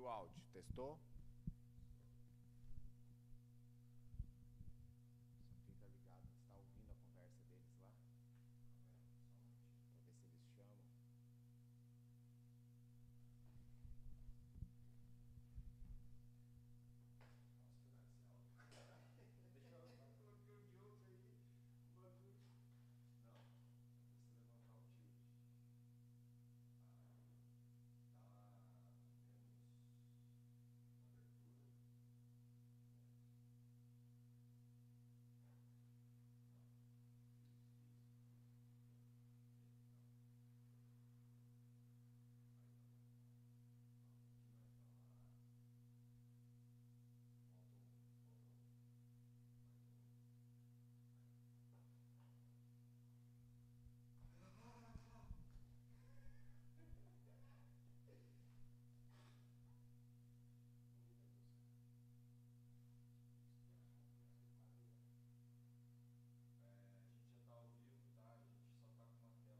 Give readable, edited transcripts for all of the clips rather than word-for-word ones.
o áudio? Testou? Só fica ligado. Você está ouvindo a conversa deles lá?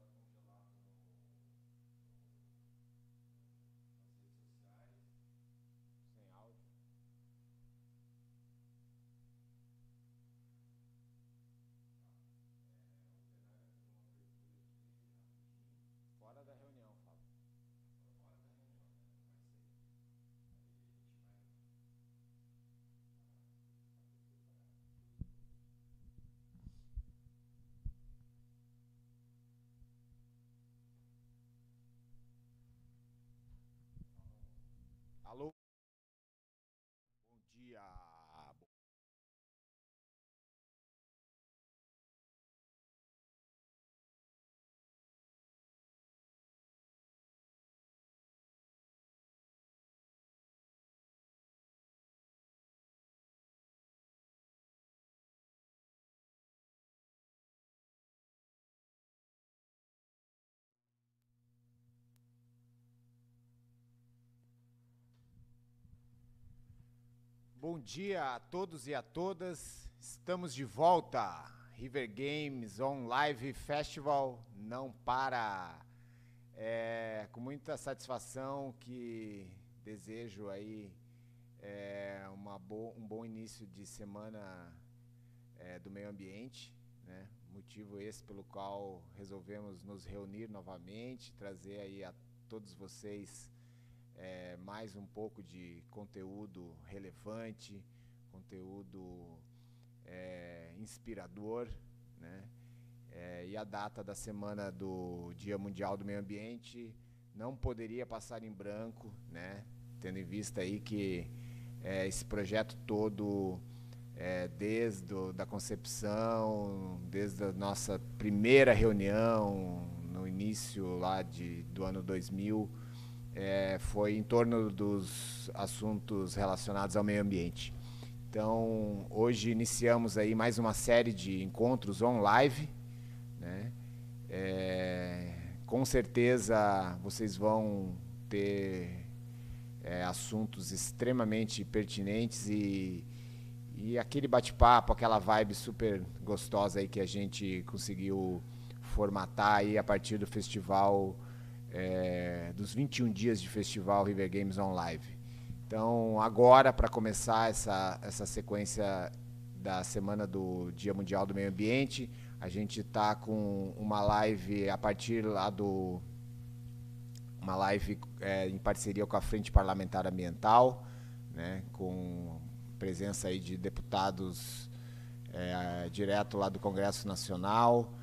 Para ver se eles chamam. Sem áudio. Fora da reunião, Fábio. Alô? Bom dia. Bom dia a todos e a todas. Estamos de volta. River Games On Live Festival não para. É com muita satisfação que desejo aí um bom início de semana do meio ambiente, né? Motivo esse pelo qual resolvemos nos reunir novamente, trazer aí a todos vocês mais um pouco de conteúdo relevante, conteúdo inspirador, né? E a data da semana do Dia Mundial do Meio Ambiente não poderia passar em branco, né? Tendo em vista aí que esse projeto todo, desde da concepção, desde a nossa primeira reunião no início lá do ano 2000, foi em torno dos assuntos relacionados ao meio ambiente. Então, hoje iniciamos aí mais uma série de encontros on-live, né? Com certeza vocês vão ter assuntos extremamente pertinentes e aquele bate-papo, aquela vibe super gostosa aí que a gente conseguiu formatar aí a partir do festival, dos 21 dias de festival River Games On Live. Então, agora, para começar essa sequência da semana do Dia Mundial do Meio Ambiente, a gente está com uma live a partir lá uma live em parceria com a Frente Parlamentar Ambiental, né, com presença aí de deputados direto lá do Congresso Nacional,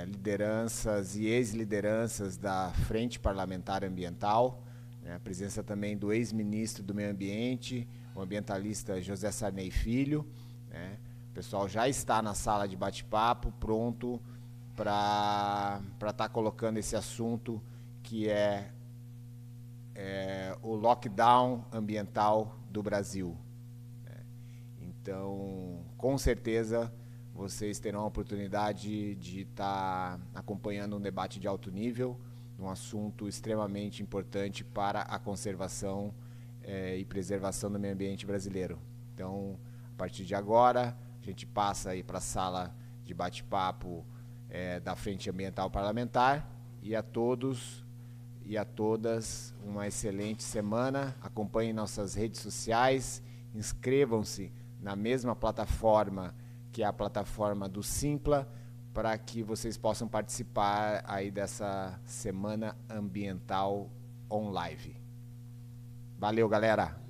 lideranças e ex-lideranças da Frente Parlamentar Ambiental, né, a presença também do ex-ministro do Meio Ambiente, o ambientalista José Sarney Filho, né. O pessoal já está na sala de bate-papo, pronto para estar colocando esse assunto que é o lockdown ambiental do Brasil. Então, com certeza, vocês terão a oportunidade de estar acompanhando um debate de alto nível, um assunto extremamente importante para a conservação e preservação do meio ambiente brasileiro. Então, a partir de agora, a gente passa aí para a sala de bate-papo da Frente Ambiental Parlamentar e a todos e a todas uma excelente semana. Acompanhem nossas redes sociais, inscrevam-se na mesma plataforma que é a plataforma do Simpla, para que vocês possam participar aí dessa Semana Ambiental On Live. Valeu, galera!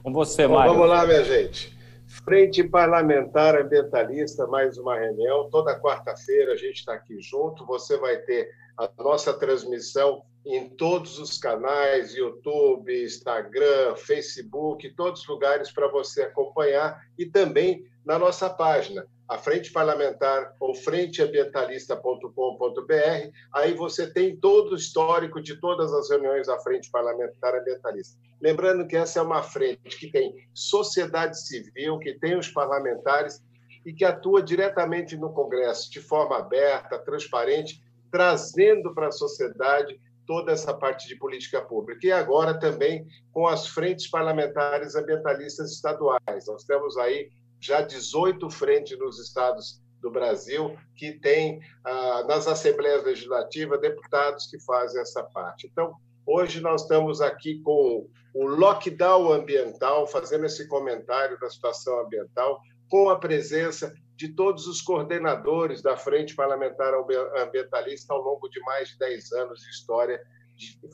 Com você, Mário. Vamos lá, minha gente. Frente Parlamentar Ambientalista, mais uma reunião. Toda quarta-feira a gente está aqui junto. Você vai ter a nossa transmissão em todos os canais, YouTube, Instagram, Facebook, todos os lugares para você acompanhar, e também na nossa página, a Frente Parlamentar ou frenteambientalista.com.br. Aí você tem todo o histórico de todas as reuniões da Frente Parlamentar Ambientalista. Lembrando que essa é uma frente que tem sociedade civil, que tem os parlamentares e que atua diretamente no Congresso, de forma aberta, transparente, trazendo para a sociedade toda essa parte de política pública. E agora também com as frentes parlamentares ambientalistas estaduais. Nós temos aí já 18 frentes nos estados do Brasil que têm, nas assembleias legislativas, deputados que fazem essa parte. Então, hoje nós estamos aqui com o lockdown ambiental, fazendo esse comentário da situação ambiental, com a presença de todos os coordenadores da Frente Parlamentar Ambientalista ao longo de mais de 10 anos de história,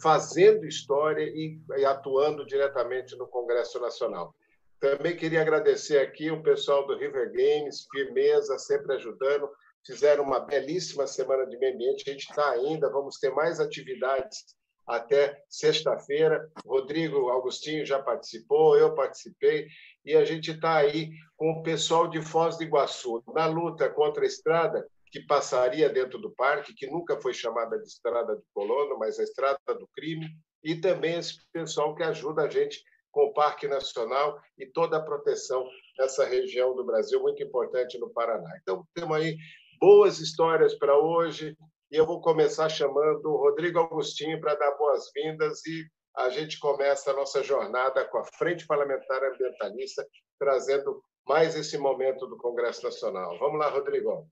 fazendo história e atuando diretamente no Congresso Nacional. Também queria agradecer aqui o pessoal do River Games, firmeza, sempre ajudando. Fizeram uma belíssima semana de meio ambiente. A gente está ainda, vamos ter mais atividades até sexta-feira. Rodrigo Augustinho já participou, eu participei, e a gente está aí com o pessoal de Foz do Iguaçu, na luta contra a estrada que passaria dentro do parque, que nunca foi chamada de Estrada do Colono, mas a Estrada do Crime, e também esse pessoal que ajuda a gente com o Parque Nacional e toda a proteção dessa região do Brasil, muito importante no Paraná. Então, temos aí boas histórias para hoje, e eu vou começar chamando o Rodrigo Augustinho para dar boas-vindas, e a gente começa a nossa jornada com a Frente Parlamentar Ambientalista, trazendo mais esse momento do Congresso Nacional. Vamos lá, Rodrigo.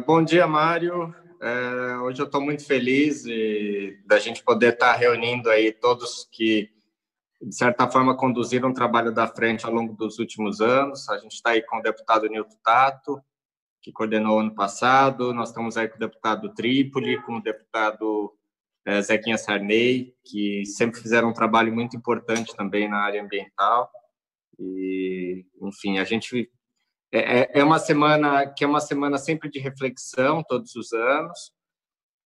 Bom dia, Mário. Hoje eu estou muito feliz da gente poder estar reunindo aí todos que, de certa forma, conduziram o trabalho da frente ao longo dos últimos anos. A gente está aí com o deputado Nilton Tato, que coordenou ano passado. Nós estamos aí com o deputado Trípoli, com o deputado Zequinha Sarney, que sempre fizeram um trabalho muito importante também na área ambiental. E, enfim, a gente é uma semana que é uma semana sempre de reflexão, todos os anos,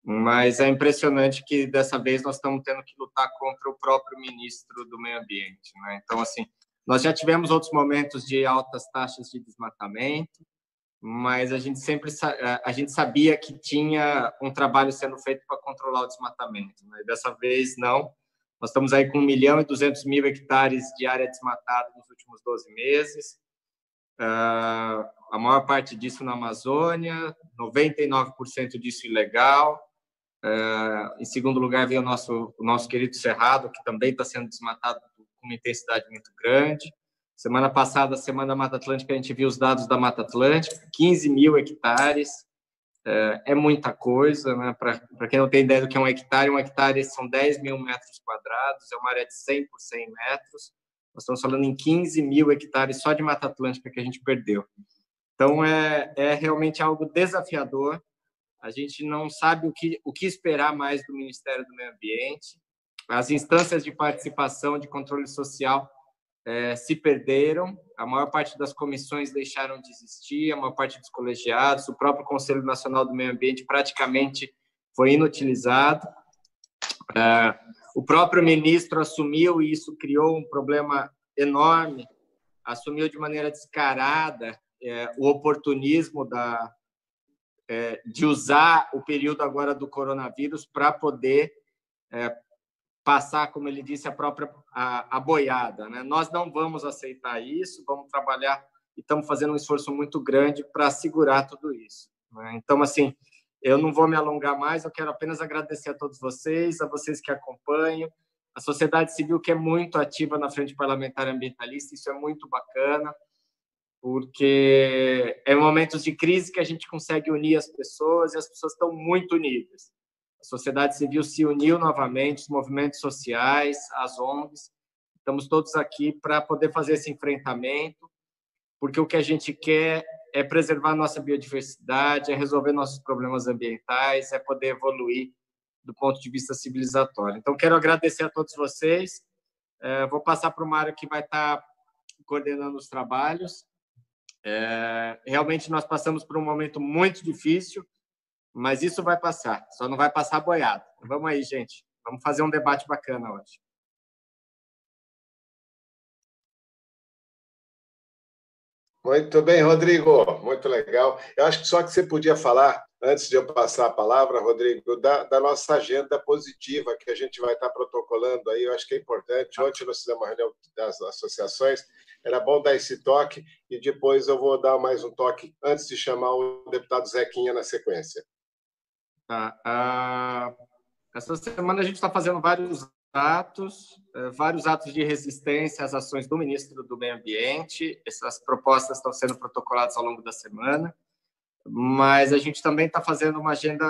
mas é impressionante que dessa vez nós estamos tendo que lutar contra o próprio ministro do Meio Ambiente, né? Então, assim, nós já tivemos outros momentos de altas taxas de desmatamento, mas a gente sabia que tinha um trabalho sendo feito para controlar o desmatamento, né? E dessa vez não. Nós estamos aí com 1.200.000 hectares de área desmatada nos últimos 12 meses. A maior parte disso na Amazônia, 99% disso ilegal. Em segundo lugar, vem o nosso querido Cerrado, que também está sendo desmatado com uma intensidade muito grande. Semana passada, Semana da Mata Atlântica, a gente viu os dados da Mata Atlântica, 15.000 hectares, é muita coisa, né? Para quem não tem ideia do que é um hectare são 10.000 metros quadrados, é uma área de 100 por 100 metros. Nós estamos falando em 15.000 hectares só de Mata Atlântica que a gente perdeu. Então, é realmente algo desafiador. A gente não sabe o que esperar mais do Ministério do Meio Ambiente. As instâncias de participação, de controle social se perderam. A maior parte das comissões deixaram de existir, a maior parte dos colegiados, o próprio Conselho Nacional do Meio Ambiente praticamente foi inutilizado. O próprio ministro assumiu, e isso criou um problema enorme, assumiu de maneira descarada o oportunismo de usar o período agora do coronavírus para poder passar, como ele disse, a boiada, né? Nós não vamos aceitar isso, vamos trabalhar e estamos fazendo um esforço muito grande para segurar tudo isso, né? Então, assim, eu não vou me alongar mais, eu quero apenas agradecer a todos vocês, a vocês que acompanham, a sociedade civil que é muito ativa na Frente Parlamentar Ambientalista, isso é muito bacana. porque é em momentos de crise que a gente consegue unir as pessoas, e as pessoas estão muito unidas. A sociedade civil se uniu novamente, os movimentos sociais, as ONGs, estamos todos aqui para poder fazer esse enfrentamento, porque o que a gente quer é preservar nossa biodiversidade, é resolver nossos problemas ambientais, é poder evoluir do ponto de vista civilizatório. Então, quero agradecer a todos vocês. Vou passar para o Mário, que vai estar coordenando os trabalhos. Realmente, nós passamos por um momento muito difícil, mas isso vai passar, só não vai passar boiado. Vamos aí, gente. Vamos fazer um debate bacana hoje. Muito bem, Rodrigo. Muito legal. Eu acho que só que você podia falar, antes de eu passar a palavra, Rodrigo, da nossa agenda positiva que a gente vai estar protocolando aí. Eu acho que é importante. Ontem nós fizemos uma reunião das associações. Era bom dar esse toque e depois eu vou dar mais um toque antes de chamar o deputado Zequinha na sequência. Essa semana a gente está fazendo vários atos de resistência às ações do ministro do Meio Ambiente. Essas propostas estão sendo protocoladas ao longo da semana, mas a gente também está fazendo uma agenda,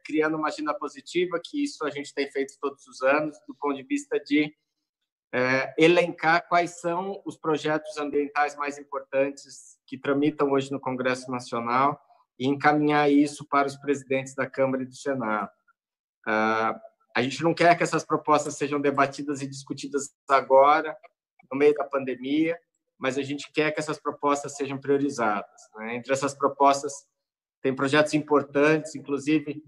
criando uma agenda positiva, que isso a gente tem feito todos os anos, do ponto de vista de elencar quais são os projetos ambientais mais importantes que tramitam hoje no Congresso Nacional e encaminhar isso para os presidentes da Câmara e do Senado. A gente não quer que essas propostas sejam debatidas e discutidas agora, no meio da pandemia, mas a gente quer que essas propostas sejam priorizadas, né? Entre essas propostas, tem projetos importantes, inclusive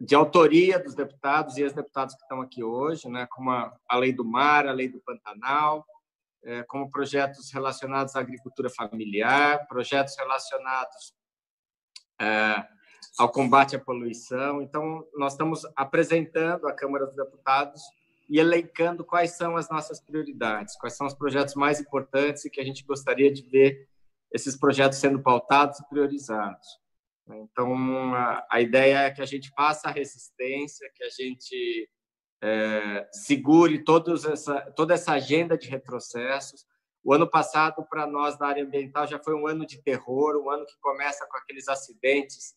de autoria dos deputados e ex-deputados que estão aqui hoje, né? Como a Lei do Mar, a Lei do Pantanal, como projetos relacionados à agricultura familiar, projetos relacionados ao combate à poluição. Então, nós estamos apresentando à Câmara dos Deputados e elencando quais são as nossas prioridades, quais são os projetos mais importantes e que a gente gostaria de ver esses projetos sendo pautados e priorizados. Então, a ideia é que a gente faça a resistência, que a gente segure toda essa agenda de retrocessos. O ano passado, para nós, da área ambiental, já foi um ano de terror, um ano que começa com aqueles acidentes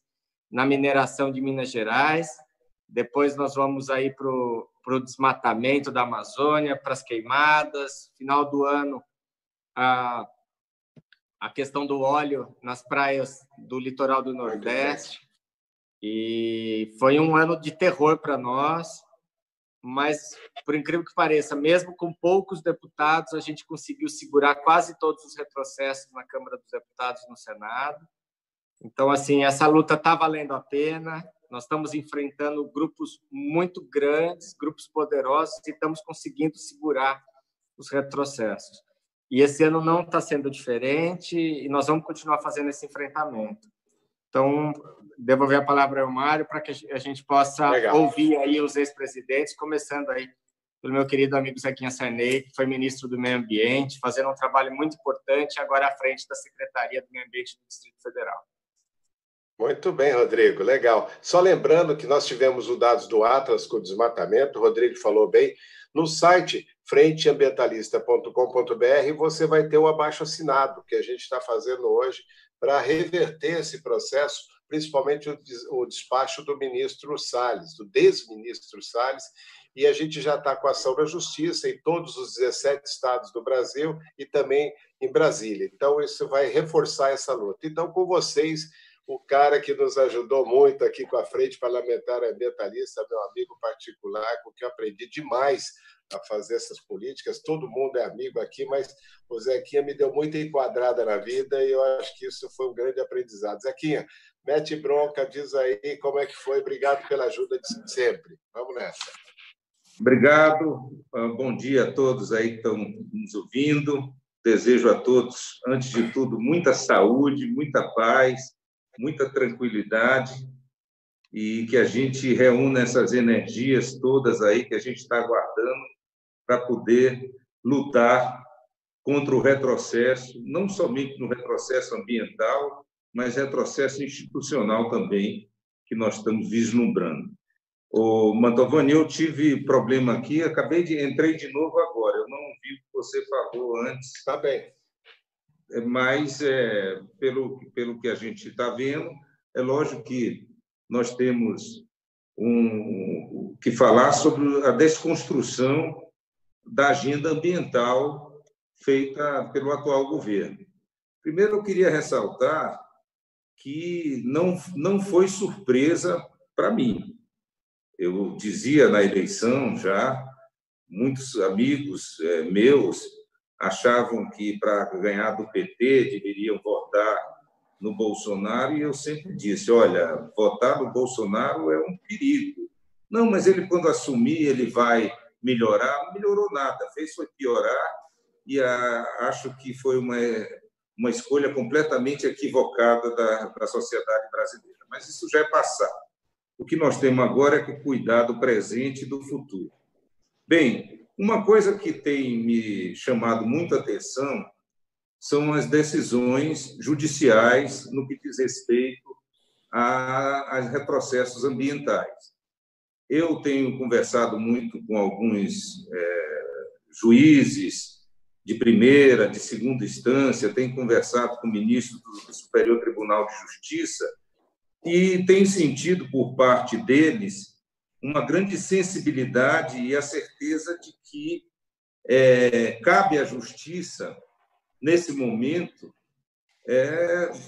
na mineração de Minas Gerais. Depois nós vamos aí para o desmatamento da Amazônia, para as queimadas. Final do ano, a questão do óleo nas praias do litoral do Nordeste. E foi um ano de terror para nós, mas, por incrível que pareça, mesmo com poucos deputados, a gente conseguiu segurar quase todos os retrocessos na Câmara dos Deputados e no Senado. Então, assim, essa luta está valendo a pena. Nós estamos enfrentando grupos muito grandes, grupos poderosos, e estamos conseguindo segurar os retrocessos. E esse ano não está sendo diferente, e nós vamos continuar fazendo esse enfrentamento. Então, devolver a palavra ao Mário para que a gente possa ouvir aí os ex-presidentes, começando aí pelo meu querido amigo Zequinha Sarney, que foi ministro do Meio Ambiente, fazendo um trabalho muito importante, agora à frente da Secretaria do Meio Ambiente do Distrito Federal. Muito bem, Rodrigo, legal. Só lembrando que nós tivemos os dados do Atlas com o desmatamento, o Rodrigo falou bem, no site frenteambientalista.com.br você vai ter o abaixo-assinado que a gente está fazendo hoje para reverter esse processo, principalmente o despacho do ministro Salles, do desministro Salles, e a gente já está com a ação da Justiça em todos os 17 estados do Brasil e também em Brasília. Então, isso vai reforçar essa luta. Então, com vocês, o cara que nos ajudou muito aqui com a Frente Parlamentar Ambientalista, meu amigo particular, com quem eu aprendi demais a fazer essas políticas. Todo mundo é amigo aqui, mas o Zequinha me deu muita enquadrada na vida e eu acho que isso foi um grande aprendizado. Zequinha, mete bronca, diz aí como é que foi. Obrigado pela ajuda de sempre. Vamos nessa. Obrigado. Bom dia a todos aí que estão nos ouvindo. Desejo a todos, antes de tudo, muita saúde, muita paz, muita tranquilidade e que a gente reúna essas energias todas aí que a gente está aguardando para poder lutar contra o retrocesso, não somente no retrocesso ambiental, mas retrocesso institucional também, que nós estamos vislumbrando. Ô, Mantovani, eu tive problema aqui, entrei de novo agora, eu não ouvi o que você falou antes. Tá bem. mas, pelo que a gente está vendo, é lógico que nós temos que falar sobre a desconstrução da agenda ambiental feita pelo atual governo. Primeiro, eu queria ressaltar que não foi surpresa para mim. Eu dizia na eleição já, muitos amigos meus achavam que, para ganhar do PT, deveriam votar no Bolsonaro, e eu sempre disse, olha, votar no Bolsonaro é um perigo. Não, mas ele, quando assumir, ele vai melhorar. Não melhorou nada, foi piorar, e acho que foi uma escolha completamente equivocada da sociedade brasileira. Mas isso já é passado. O que nós temos agora é que cuidar do presente e do futuro. Bem, uma coisa que tem me chamado muita atenção são as decisões judiciais no que diz respeito a retrocessos ambientais. Eu tenho conversado muito com alguns juízes de primeira, de segunda instância, tenho conversado com o ministro do Superior Tribunal de Justiça e tenho sentido, por parte deles, uma grande sensibilidade e a certeza de que cabe à justiça, nesse momento,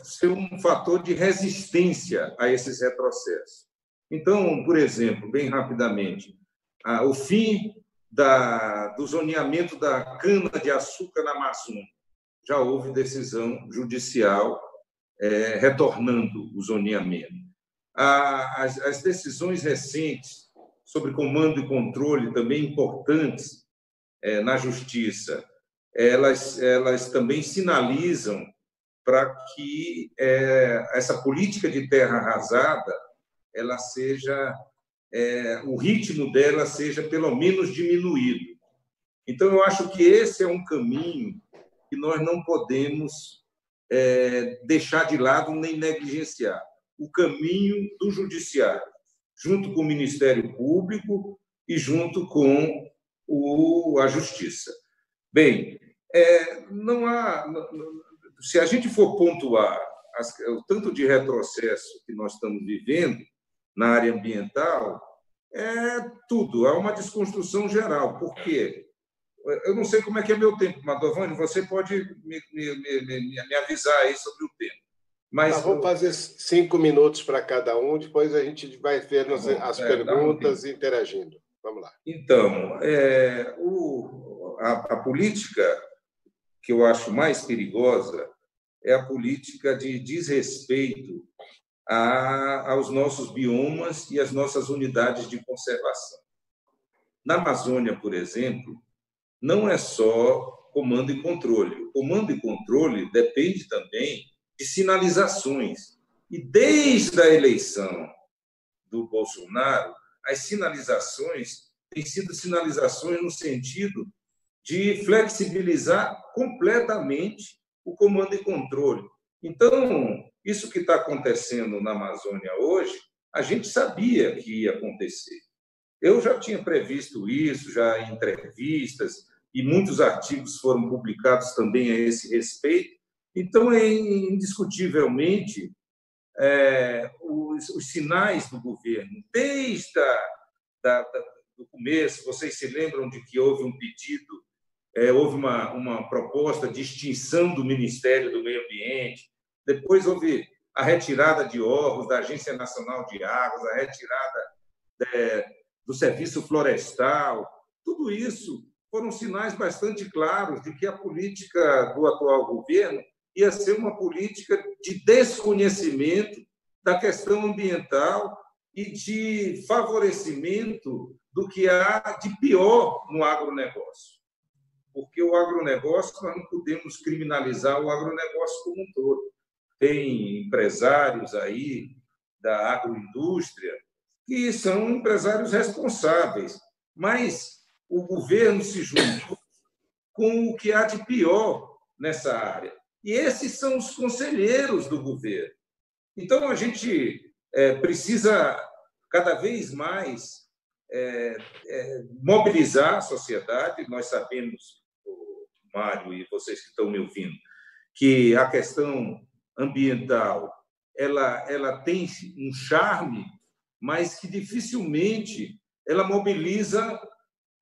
ser um fator de resistência a esses retrocessos. Então, por exemplo, bem rapidamente, o fim do zoneamento da cana-de-açúcar na Amazônia. Já houve decisão judicial retornando o zoneamento. As decisões recentes sobre comando e controle, também importantes na Justiça, elas também sinalizam para que essa política de terra arrasada ela seja o ritmo dela seja pelo menos diminuído. Então, eu acho que esse é um caminho que nós não podemos deixar de lado nem negligenciar. O caminho do judiciário, junto com o Ministério Público e junto com a Justiça. Bem, se a gente for pontuar o tanto de retrocesso que nós estamos vivendo na área ambiental, tudo, há uma desconstrução geral. Por quê? Eu não sei como é que é meu tempo, Mantovani, você pode me avisar aí sobre o tempo. Mas vamos fazer 5 minutos para cada um, depois a gente vai ver as perguntas e interagindo. Vamos lá. Então, a política que eu acho mais perigosa é a política de desrespeito aos nossos biomas e às nossas unidades de conservação. Na Amazônia, por exemplo, não é só comando e controle. O comando e controle depende também de sinalizações. E desde a eleição do Bolsonaro, as sinalizações têm sido sinalizações no sentido de flexibilizar completamente o comando e controle. Então, isso que está acontecendo na Amazônia hoje, a gente sabia que ia acontecer. Eu já tinha previsto isso, já em entrevistas, e muitos artigos foram publicados também a esse respeito. Então, indiscutivelmente, os sinais do governo, desde o começo, vocês se lembram de que houve um pedido, houve uma proposta de extinção do Ministério do Meio Ambiente, depois houve a retirada de órgãos da Agência Nacional de Águas, a retirada do Serviço Florestal. Tudo isso foram sinais bastante claros de que a política do atual governo ia ser uma política de desconhecimento da questão ambiental e de favorecimento do que há de pior no agronegócio. Porque o agronegócio, nós não podemos criminalizar o agronegócio como um todo. Tem empresários aí da agroindústria que são empresários responsáveis, mas o governo se juntou com o que há de pior nessa área. E esses são os conselheiros do governo. Então, a gente precisa cada vez mais mobilizar a sociedade. Nós sabemos, Mário e vocês que estão me ouvindo, que a questão ambiental ela tem um charme, mas que dificilmente ela mobiliza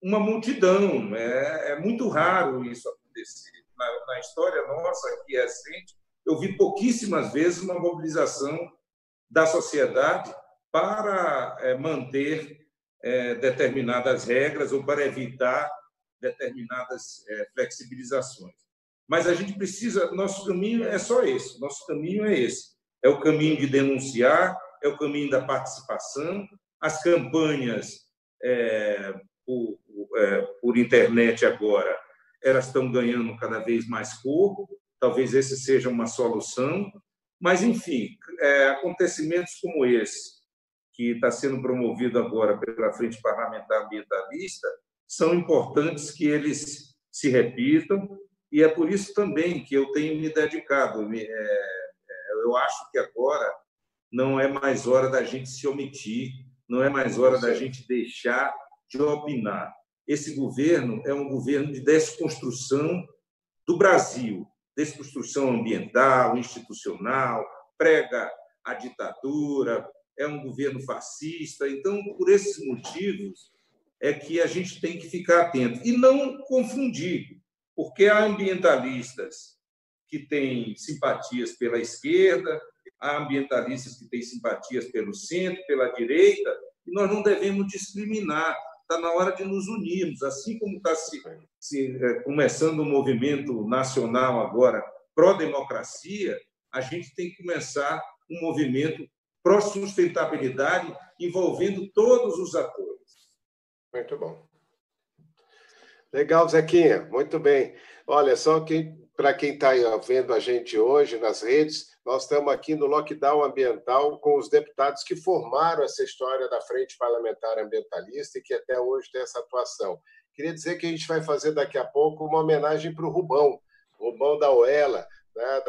uma multidão. É muito raro isso acontecer. Na história nossa, aqui recente, eu vi pouquíssimas vezes uma mobilização da sociedade para manter determinadas regras ou para evitar determinadas flexibilizações. Mas a gente precisa, nosso caminho é só esse, nosso caminho é esse. É o caminho de denunciar, é o caminho da participação, as campanhas por internet agora, elas estão ganhando cada vez mais corpo, talvez esse seja uma solução, mas, enfim, acontecimentos como esse, que está sendo promovido agora pela Frente Parlamentar Ambientalista, são importantes que eles se repitam, e é por isso também que eu tenho me dedicado. Eu acho que agora não é mais hora da gente se omitir, não é mais hora da gente deixar de opinar. Esse governo é um governo de desconstrução do Brasil, desconstrução ambiental, institucional, prega a ditadura, é um governo fascista. Então, por esses motivos, é que a gente tem que ficar atento e não confundir, porque há ambientalistas que têm simpatias pela esquerda, há ambientalistas que têm simpatias pelo centro, pela direita, e nós não devemos discriminar. Está na hora de nos unirmos, assim como está começando um movimento nacional agora pró-democracia, a gente tem que começar um movimento pró-sustentabilidade envolvendo todos os atores. Muito bom. Legal, Zequinha, muito bem. Olha, só para quem está vendo a gente hoje nas redes, nós estamos aqui no Lockdown Ambiental com os deputados que formaram essa história da Frente Parlamentar Ambientalista e que até hoje tem essa atuação. Queria dizer que a gente vai fazer daqui a pouco uma homenagem para o Rubão da OELA, né,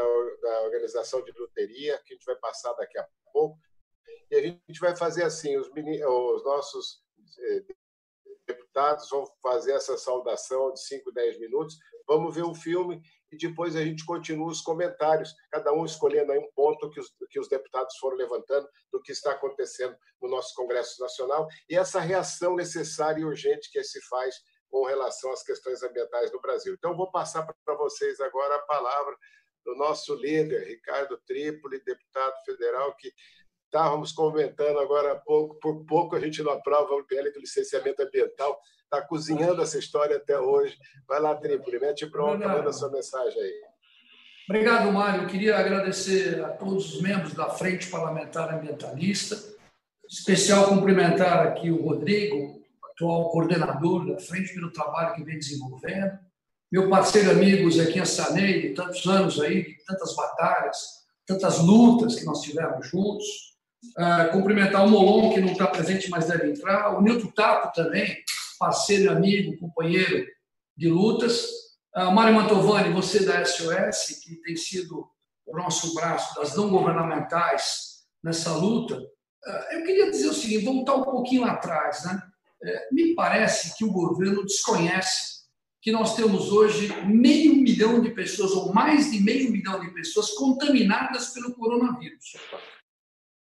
da Organização de Luteria, que a gente vai passar daqui a pouco. E a gente vai fazer assim, os nossos deputados vão fazer essa saudação de 5, 10 minutos, vamos ver o filme e depois a gente continua os comentários, cada um escolhendo aí um ponto que os deputados foram levantando do que está acontecendo no nosso Congresso Nacional e essa reação necessária e urgente que se faz com relação às questões ambientais no Brasil. Então, vou passar para vocês agora a palavra do nosso líder, Ricardo Trípoli, deputado federal, que estávamos comentando agora há pouco, por pouco a gente não aprova o PL do licenciamento ambiental, está cozinhando essa história até hoje. Vai lá, Trípoli, mete bronca, manda a sua mensagem aí. Obrigado, Mário. Eu queria agradecer a todos os membros da Frente Parlamentar Ambientalista, em especial cumprimentar aqui o Rodrigo, atual coordenador da Frente, pelo trabalho que vem desenvolvendo, meu parceiro amigo Zequinha Sarney, de tantos anos aí, de tantas batalhas, tantas lutas que nós tivemos juntos, cumprimentar o Molon, que não está presente, mas deve entrar, o Nilton Tato também, parceiro e amigo, companheiro de lutas, Mário Mantovani, você da SOS, que tem sido o nosso braço das não governamentais nessa luta. Eu queria dizer o seguinte, vamos estar um pouquinho lá atrás, né? Me parece que o governo desconhece que nós temos hoje 500 mil de pessoas, ou mais de 500 mil de pessoas contaminadas pelo coronavírus.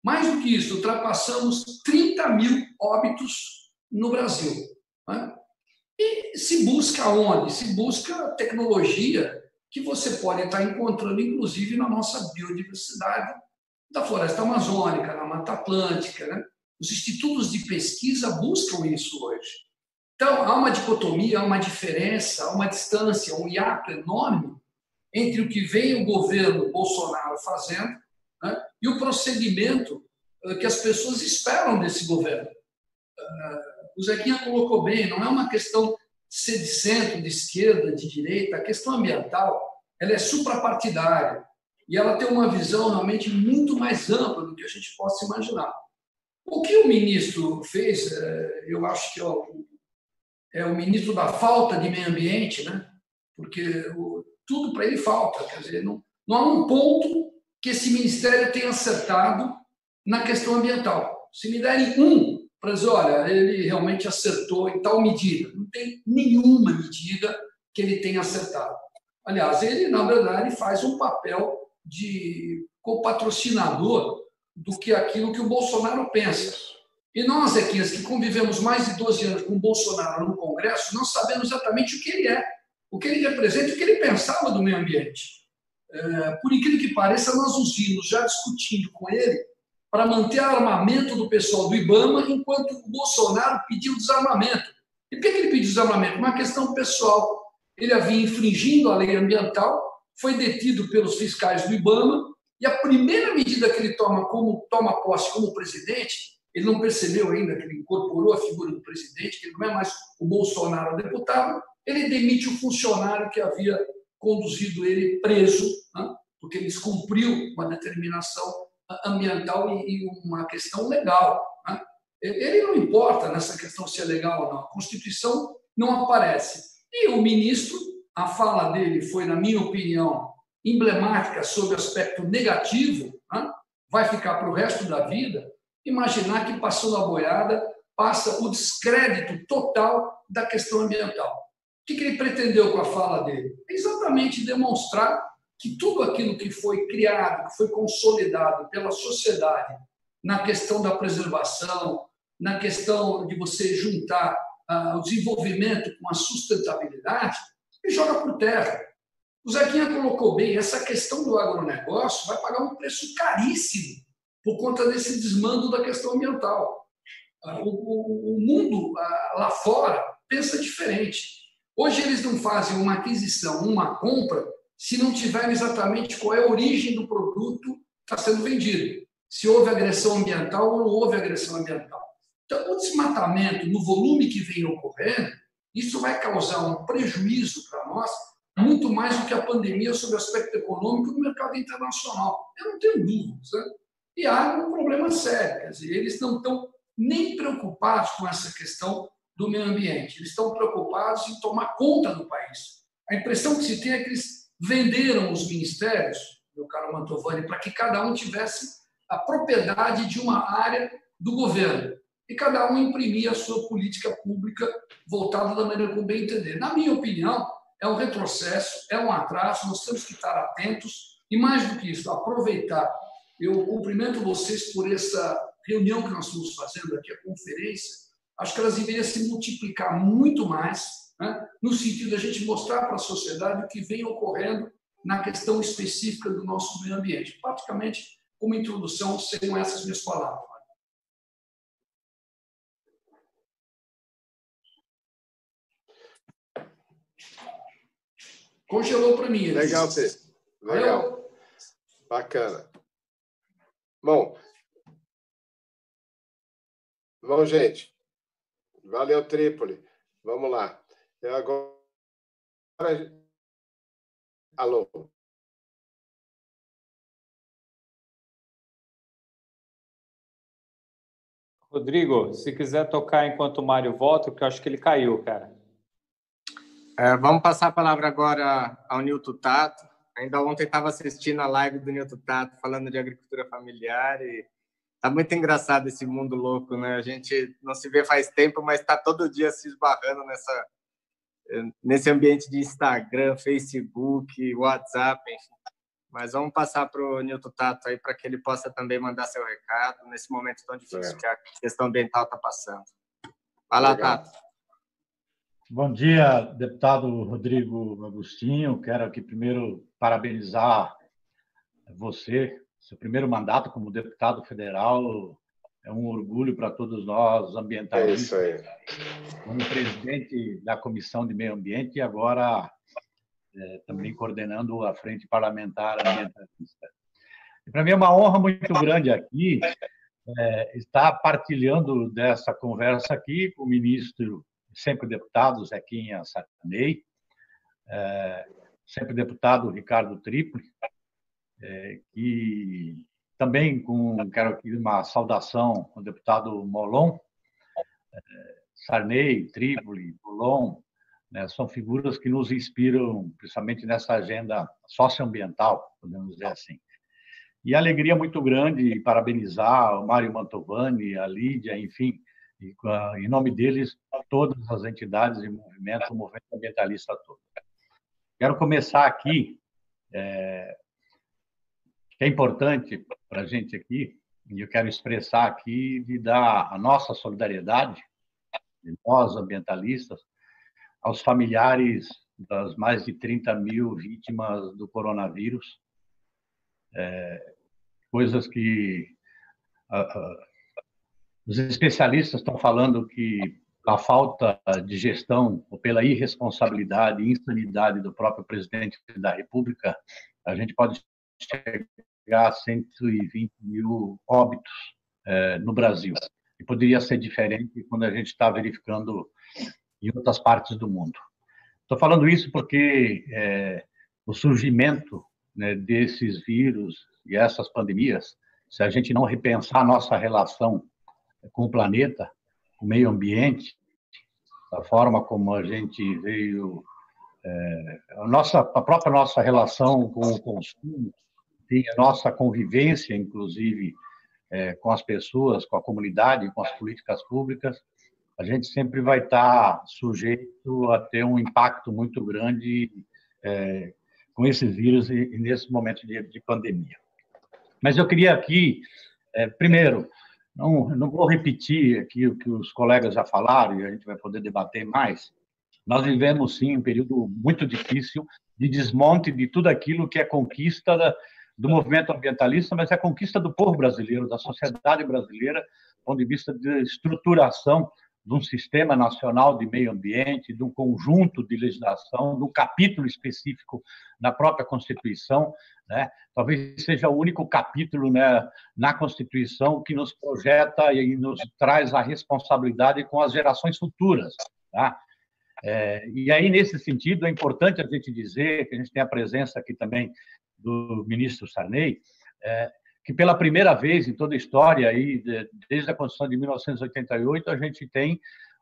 Mais do que isso, ultrapassamos 30 mil óbitos no Brasil. Né? E se busca onde? Se busca tecnologia que você pode estar encontrando, inclusive, na nossa biodiversidade da floresta amazônica, na Mata Atlântica. Né? Os institutos de pesquisa buscam isso hoje. Então, há uma dicotomia, há uma diferença, há uma distância, um hiato enorme entre o que vem o governo Bolsonaro fazendo, né, e o procedimento que as pessoas esperam desse governo. O Zequinha colocou bem, não é uma questão de ser de centro, de esquerda, de direita. A questão ambiental ela é suprapartidária e ela tem uma visão realmente muito mais ampla do que a gente possa imaginar. O que o ministro fez, eu acho que é o ministro da falta de meio ambiente, né? Porque tudo para ele falta. Quer dizer, não há um ponto que esse ministério tenha acertado na questão ambiental. Se me derem um para dizer, olha, ele realmente acertou em tal medida, não tem nenhuma medida que ele tenha acertado. Aliás, ele, na verdade, faz um papel de copatrocinador do que aquilo que o Bolsonaro pensa. E nós, Zequinhas, que convivemos mais de 12 anos com o Bolsonaro no Congresso, não sabemos exatamente o que ele é, o que ele representa e o que ele pensava do meio ambiente. Por incrível que pareça, nós nos vimos já discutindo com ele para manter armamento do pessoal do IBAMA, enquanto o Bolsonaro pediu desarmamento. E por que ele pediu desarmamento? Uma questão pessoal. Ele havia infringindo a lei ambiental, foi detido pelos fiscais do IBAMA, e a primeira medida que ele toma posse como presidente, ele não percebeu ainda que ele incorporou a figura do presidente, que ele não é mais o Bolsonaro deputado, ele demite o funcionário que havia conduzido ele preso, né? Porque ele descumpriu uma determinação ambiental e uma questão legal. Né? Ele não importa nessa questão se é legal ou não. A Constituição não aparece. E o ministro, a fala dele foi, na minha opinião, emblemática sobre o aspecto negativo, né? Vai ficar para o resto da vida. Imaginar que passou na boiada, passa o descrédito total da questão ambiental. O que ele pretendeu com a fala dele? Exatamente demonstrar que tudo aquilo que foi criado, que foi consolidado pela sociedade na questão da preservação, na questão de você juntar o desenvolvimento com a sustentabilidade, ele joga por terra. O Zequinha colocou bem, essa questão do agronegócio vai pagar um preço caríssimo por conta desse desmando da questão ambiental. O mundo lá fora pensa diferente. Hoje eles não fazem uma aquisição, uma compra, se não tiverem exatamente qual é a origem do produto que está sendo vendido. Se houve agressão ambiental ou não houve agressão ambiental. Então, o desmatamento, no volume que vem ocorrendo, isso vai causar um prejuízo para nós, muito mais do que a pandemia sobre o aspecto econômico no mercado internacional. Eu não tenho dúvidas. Né? E há um problema sério. Quer dizer, eles não estão nem preocupados com essa questão do meio ambiente. Eles estão preocupados em tomar conta do país. A impressão que se tem é que eles venderam os ministérios, meu caro Mantovani, para que cada um tivesse a propriedade de uma área do governo. E cada um imprimia a sua política pública voltada da maneira como bem entender. Na minha opinião, é um retrocesso, é um atraso, nós temos que estar atentos e, mais do que isso, aproveitar. Eu cumprimento vocês por essa reunião que nós estamos fazendo aqui, a conferência. Acho que elas deveriam se multiplicar muito mais, né, no sentido de a gente mostrar para a sociedade o que vem ocorrendo na questão específica do nosso meio ambiente. Praticamente, como introdução, seriam essas minhas palavras. Congelou para mim. Legal, Cê. Legal. Bacana. Bom, gente. Valeu, Trípoli. Vamos lá. Eu agora... Alô? Rodrigo, se quiser tocar enquanto o Mário volta, porque eu acho que ele caiu, cara. Vamos passar a palavra agora ao Nilton Tato. Ainda ontem estava assistindo a live do Nilton Tato falando de agricultura familiar e tá muito engraçado esse mundo louco, né? A gente não se vê faz tempo, mas está todo dia se esbarrando nesse ambiente de Instagram, Facebook, WhatsApp, enfim. Mas vamos passar para o Nilton Tato aí para que ele possa também mandar seu recado nesse momento tão difícil que a questão ambiental está passando. Vai lá, Tato. Bom dia, deputado Rodrigo Agostinho. Quero aqui primeiro parabenizar você. Seu primeiro mandato como deputado federal é um orgulho para todos nós ambientalistas. É isso aí. Como presidente da Comissão de Meio Ambiente e agora também coordenando a Frente Parlamentar Ambientalista. Para mim é uma honra muito grande aqui estar partilhando dessa conversa aqui com o ministro, sempre deputado Zequinha Sarney, sempre deputado Ricardo Trípoli, e também quero aqui uma saudação ao deputado Molon, Sarney, Trípoli, Molon, né, são figuras que nos inspiram, principalmente nessa agenda socioambiental, podemos dizer assim. E alegria muito grande parabenizar o Mário Mantovani, a Lídia, enfim, em nome deles, todas as entidades e movimentos, o movimento ambientalista todo. Quero começar aqui, que é importante para a gente aqui, e eu quero expressar aqui, de dar a nossa solidariedade, de nós ambientalistas, aos familiares das mais de 30 mil vítimas do coronavírus, coisas que os especialistas estão falando que a falta de gestão ou pela irresponsabilidade e insanidade do próprio presidente da República, a gente pode chegar a 120 mil óbitos no Brasil. E poderia ser diferente quando a gente está verificando em outras partes do mundo. Estou falando isso porque o surgimento, né, desses vírus e essas pandemias, se a gente não repensar a nossa relação com o planeta, com o meio ambiente, da forma como a gente veio, a própria nossa relação com o consumo, a nossa convivência, inclusive, com as pessoas, com a comunidade, com as políticas públicas, a gente sempre vai estar sujeito a ter um impacto muito grande com esses vírus e nesse momento de pandemia. Mas eu queria aqui, primeiro, não vou repetir aqui o que os colegas já falaram e a gente vai poder debater mais. Nós vivemos, sim, um período muito difícil de desmonte de tudo aquilo que é conquista do movimento ambientalista, mas é conquista do povo brasileiro, da sociedade brasileira, do ponto de vista de estruturação de um sistema nacional de meio ambiente, de um conjunto de legislação, de um capítulo específico na própria Constituição, né? Talvez seja o único capítulo, né, na Constituição que nos projeta e nos traz a responsabilidade com as gerações futuras, tá? E aí, nesse sentido, é importante a gente dizer que a gente tem a presença aqui também do ministro Sarney, que pela primeira vez em toda a história, aí, desde a Constituição de 1988, a gente tem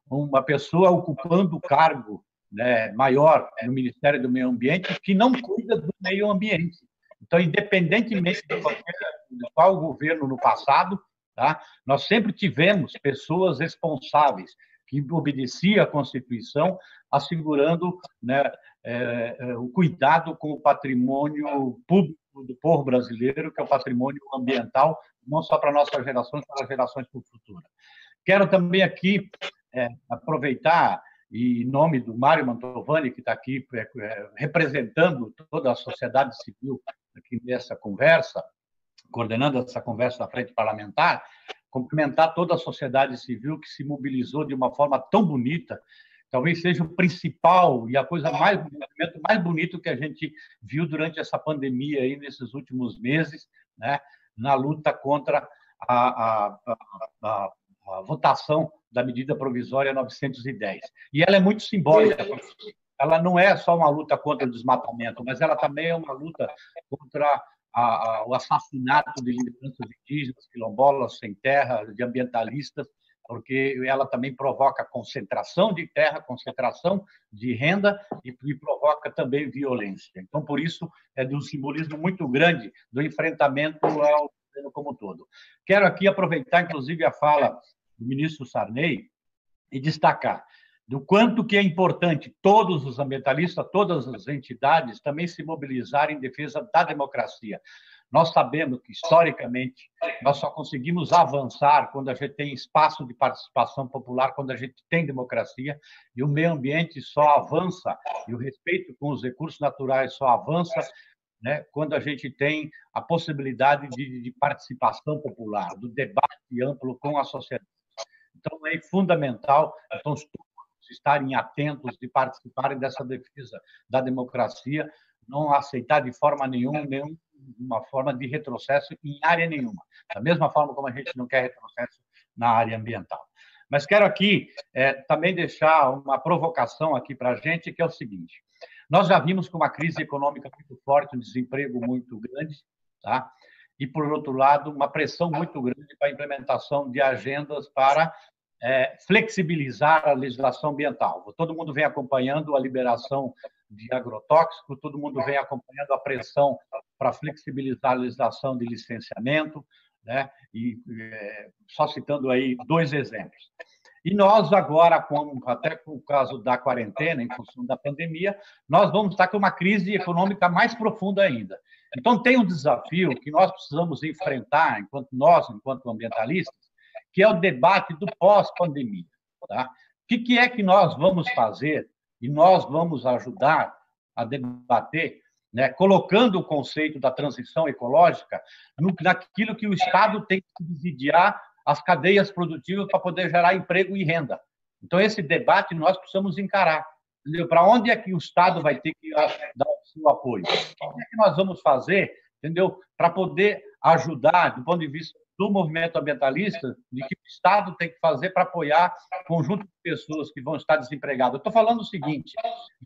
uma pessoa ocupando o cargo, né, maior no Ministério do Meio Ambiente que não cuida do meio ambiente. Então, independentemente de qual governo no passado, tá, nós sempre tivemos pessoas responsáveis que obedeciam à Constituição, assegurando, né, o cuidado com o patrimônio público do povo brasileiro, que é o patrimônio ambiental, não só para nossas gerações, para as gerações futuras. Quero também aqui aproveitar, e em nome do Mário Mantovani, que está aqui representando toda a sociedade civil aqui nessa conversa, coordenando essa conversa da Frente Parlamentar, cumprimentar toda a sociedade civil que se mobilizou de uma forma tão bonita. Talvez seja o principal e o movimento mais bonito que a gente viu durante essa pandemia aí nesses últimos meses, né, na luta contra a votação da medida provisória 910. E ela é muito simbólica. Ela não é só uma luta contra o desmatamento, mas ela também é uma luta contra o assassinato de lideranças indígenas, quilombolas, sem terra, de ambientalistas, porque ela também provoca concentração de terra, concentração de renda e provoca também violência. Então, por isso, é de um simbolismo muito grande do enfrentamento ao governo como um todo. Quero aqui aproveitar, inclusive, a fala do ministro Sarney e destacar do quanto que é importante todos os ambientalistas, todas as entidades também se mobilizarem em defesa da democracia. Nós sabemos que, historicamente, nós só conseguimos avançar quando a gente tem espaço de participação popular, quando a gente tem democracia, e o meio ambiente só avança, e o respeito com os recursos naturais só avança, né, quando a gente tem a possibilidade de participação popular, do debate amplo com a sociedade. Então, é fundamental todos estarem atentos e participarem dessa defesa da democracia, não aceitar de forma nenhuma uma forma de retrocesso em área nenhuma, da mesma forma como a gente não quer retrocesso na área ambiental. Mas quero aqui também deixar uma provocação aqui para a gente, que é o seguinte: nós já vimos com uma crise econômica muito forte, um desemprego muito grande, tá? E, por outro lado, uma pressão muito grande para a implementação de agendas para flexibilizar a legislação ambiental. Todo mundo vem acompanhando a liberação de agrotóxicos, todo mundo vem acompanhando a pressão para flexibilizar a legislação de licenciamento, né? E só citando aí 2 exemplos. E nós agora, até por causa da quarentena, em função da pandemia, nós vamos estar com uma crise econômica mais profunda ainda. Então, tem um desafio que nós precisamos enfrentar, enquanto ambientalistas, que é o debate do pós-pandemia. Tá? O que é que nós vamos fazer e nós vamos ajudar a debater, né, colocando o conceito da transição ecológica naquilo que o Estado tem que subsidiar as cadeias produtivas para poder gerar emprego e renda. Então, esse debate nós precisamos encarar. Para onde é que o Estado vai ter que dar o seu apoio? O que é que nós vamos fazer, entendeu? Para poder ajudar, do ponto de vista do movimento ambientalista, de que o Estado tem que fazer para apoiar o conjunto de pessoas que vão estar desempregadas. Eu estou falando o seguinte,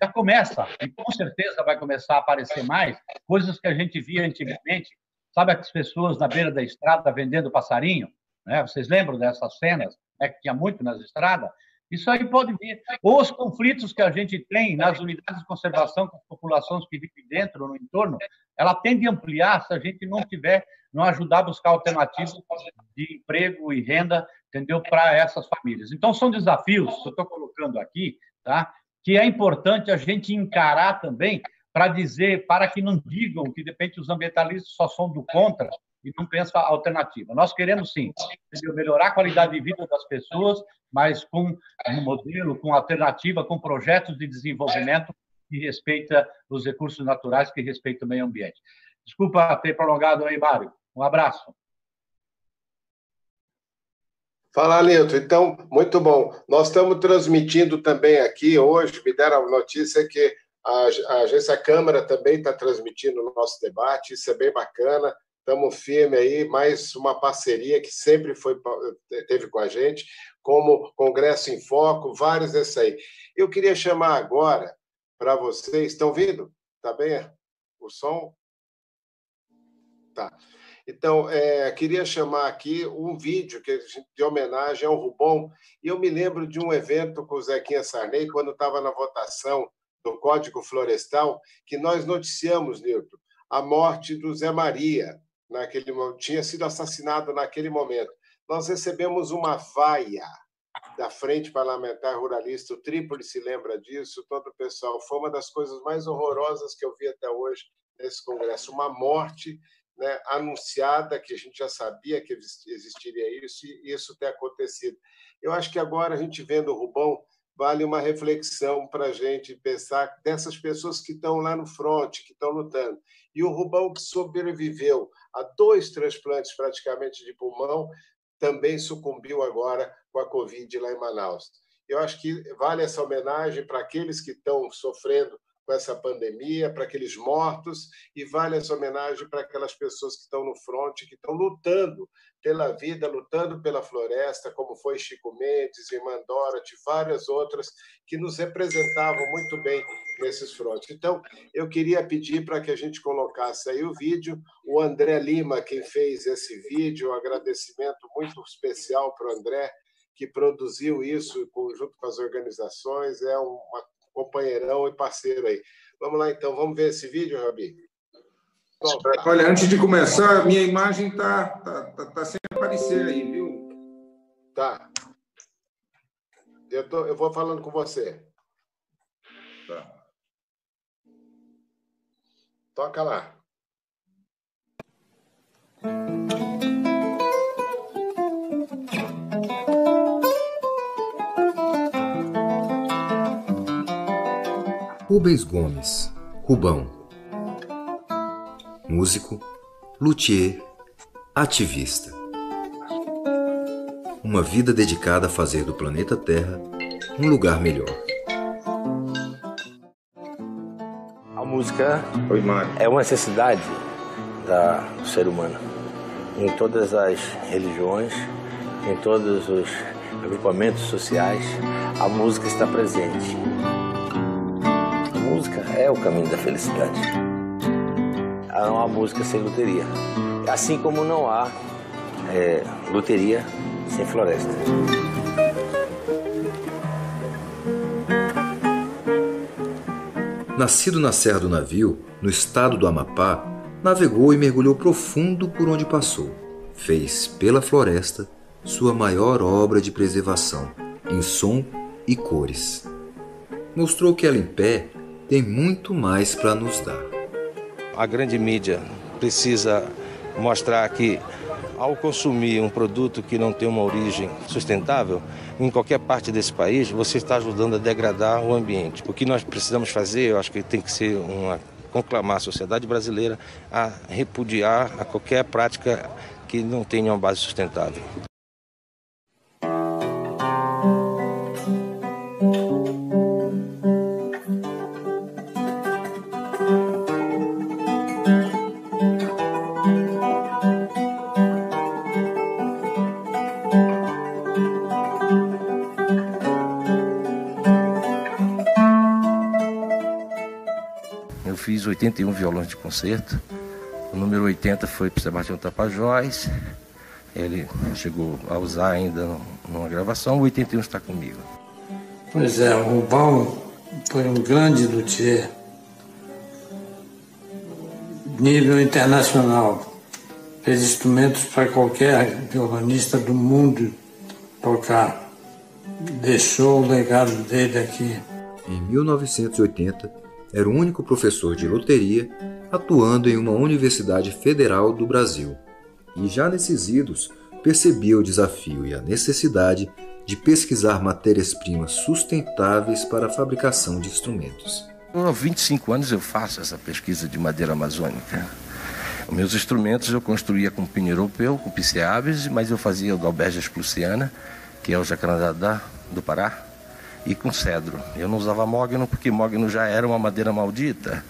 já começa, e com certeza vai começar a aparecer mais, coisas que a gente via antigamente, sabe as pessoas na beira da estrada vendendo passarinho? Né? Vocês lembram dessas cenas, né, que tinha muito nas estradas? Isso aí pode vir. Ou os conflitos que a gente tem nas unidades de conservação com as populações que vivem dentro, no entorno, ela tende a ampliar se a gente não ajudar a buscar alternativas de emprego e renda, entendeu, para essas famílias. Então, são desafios que eu estou colocando aqui, tá? Que é importante a gente encarar também para que não digam que, de repente, os ambientalistas só são do contra e não pensam a alternativa. Nós queremos, sim, melhorar a qualidade de vida das pessoas, mas com um modelo, com alternativa, com projetos de desenvolvimento que respeita os recursos naturais, que respeita o meio ambiente. Desculpa ter prolongado aí, Mário. Um abraço. Fala, Nilton. Então, muito bom. Nós estamos transmitindo também aqui, hoje, me deram a notícia que a Agência Câmara também está transmitindo o nosso debate, isso é bem bacana. Estamos firmes aí, mais uma parceria que sempre teve com a gente, como Congresso em Foco, vários desses aí. Eu queria chamar agora para vocês, estão ouvindo? Está bem o som? Tá. Então, queria chamar aqui um vídeo de homenagem ao Rubon, e eu me lembro de um evento com o Zequinha Sarney, quando estava na votação do Código Florestal, que nós noticiamos, Nilton, a morte do Zé Maria, tinha sido assassinado naquele momento. Nós recebemos uma vaia da Frente Parlamentar Ruralista, o Trípoli se lembra disso, todo o pessoal. Foi uma das coisas mais horrorosas que eu vi até hoje nesse Congresso, uma morte, né, anunciada, que a gente já sabia que existiria isso, e isso ter acontecido. Eu acho que agora, a gente vendo o Rubon, vale uma reflexão para a gente pensar dessas pessoas que estão lá no fronte, que estão lutando. E o Rubon, que sobreviveu a 2 transplantes praticamente de pulmão, também sucumbiu agora com a Covid lá em Manaus. Eu acho que vale essa homenagem para aqueles que estão sofrendo com essa pandemia, para aqueles mortos, e vale essa homenagem para aquelas pessoas que estão no fronte, que estão lutando pela vida, lutando pela floresta, como foi Chico Mendes, Irmã Dorothy, várias outras que nos representavam muito bem nesses frontes. Então, eu queria pedir para que a gente colocasse aí o vídeo. O André Lima, quem fez esse vídeo, um agradecimento muito especial para o André, que produziu isso junto com as organizações, é um companheirão e parceiro aí. Vamos lá, então, vamos ver esse vídeo, Rabi? Olha, antes de começar, minha imagem tá sem aparecer aí, viu? Tá. Eu vou falando com você. Tá. Toca lá. Rubens Gomes, Rubão. Músico, luthier, ativista. Uma vida dedicada a fazer do planeta Terra um lugar melhor. A música Oi, Mário. é uma necessidade do ser humano. Em todas as religiões, em todos os agrupamentos sociais, a música está presente. A música é o caminho da felicidade. Não há música sem loteria. Assim como não há loteria sem floresta. Nascido na Serra do Navio, no estado do Amapá, navegou e mergulhou profundo por onde passou. Fez, pela floresta, sua maior obra de preservação, em som e cores. Mostrou que ela em pé tem muito mais para nos dar. A grande mídia precisa mostrar que, ao consumir um produto que não tem uma origem sustentável, em qualquer parte desse país, você está ajudando a degradar o ambiente. O que nós precisamos fazer, eu acho que tem que ser conclamar a sociedade brasileira a repudiar a qualquer prática que não tenha uma base sustentável. Eu fiz 81 violões de concerto. O número 80 foi para o Sebastião Tapajós. Ele chegou a usar ainda numa gravação. O 81 está comigo. Pois é, o Rubão foi um grande luthier, nível internacional. Fez instrumentos para qualquer violonista do mundo tocar. Deixou o legado dele aqui. Em 1980, era o único professor de loteria atuando em uma universidade federal do Brasil. E já nesses idos, percebia o desafio e a necessidade de pesquisar matérias-primas sustentáveis para a fabricação de instrumentos. Há 25 anos eu faço essa pesquisa de madeira amazônica. Os meus instrumentos eu construía com pinho europeu, com piceaves, mas eu fazia o da Albergia clusiana, que é o jacarandá do Pará, e com cedro. Eu não usava mogno porque mogno já era uma madeira maldita,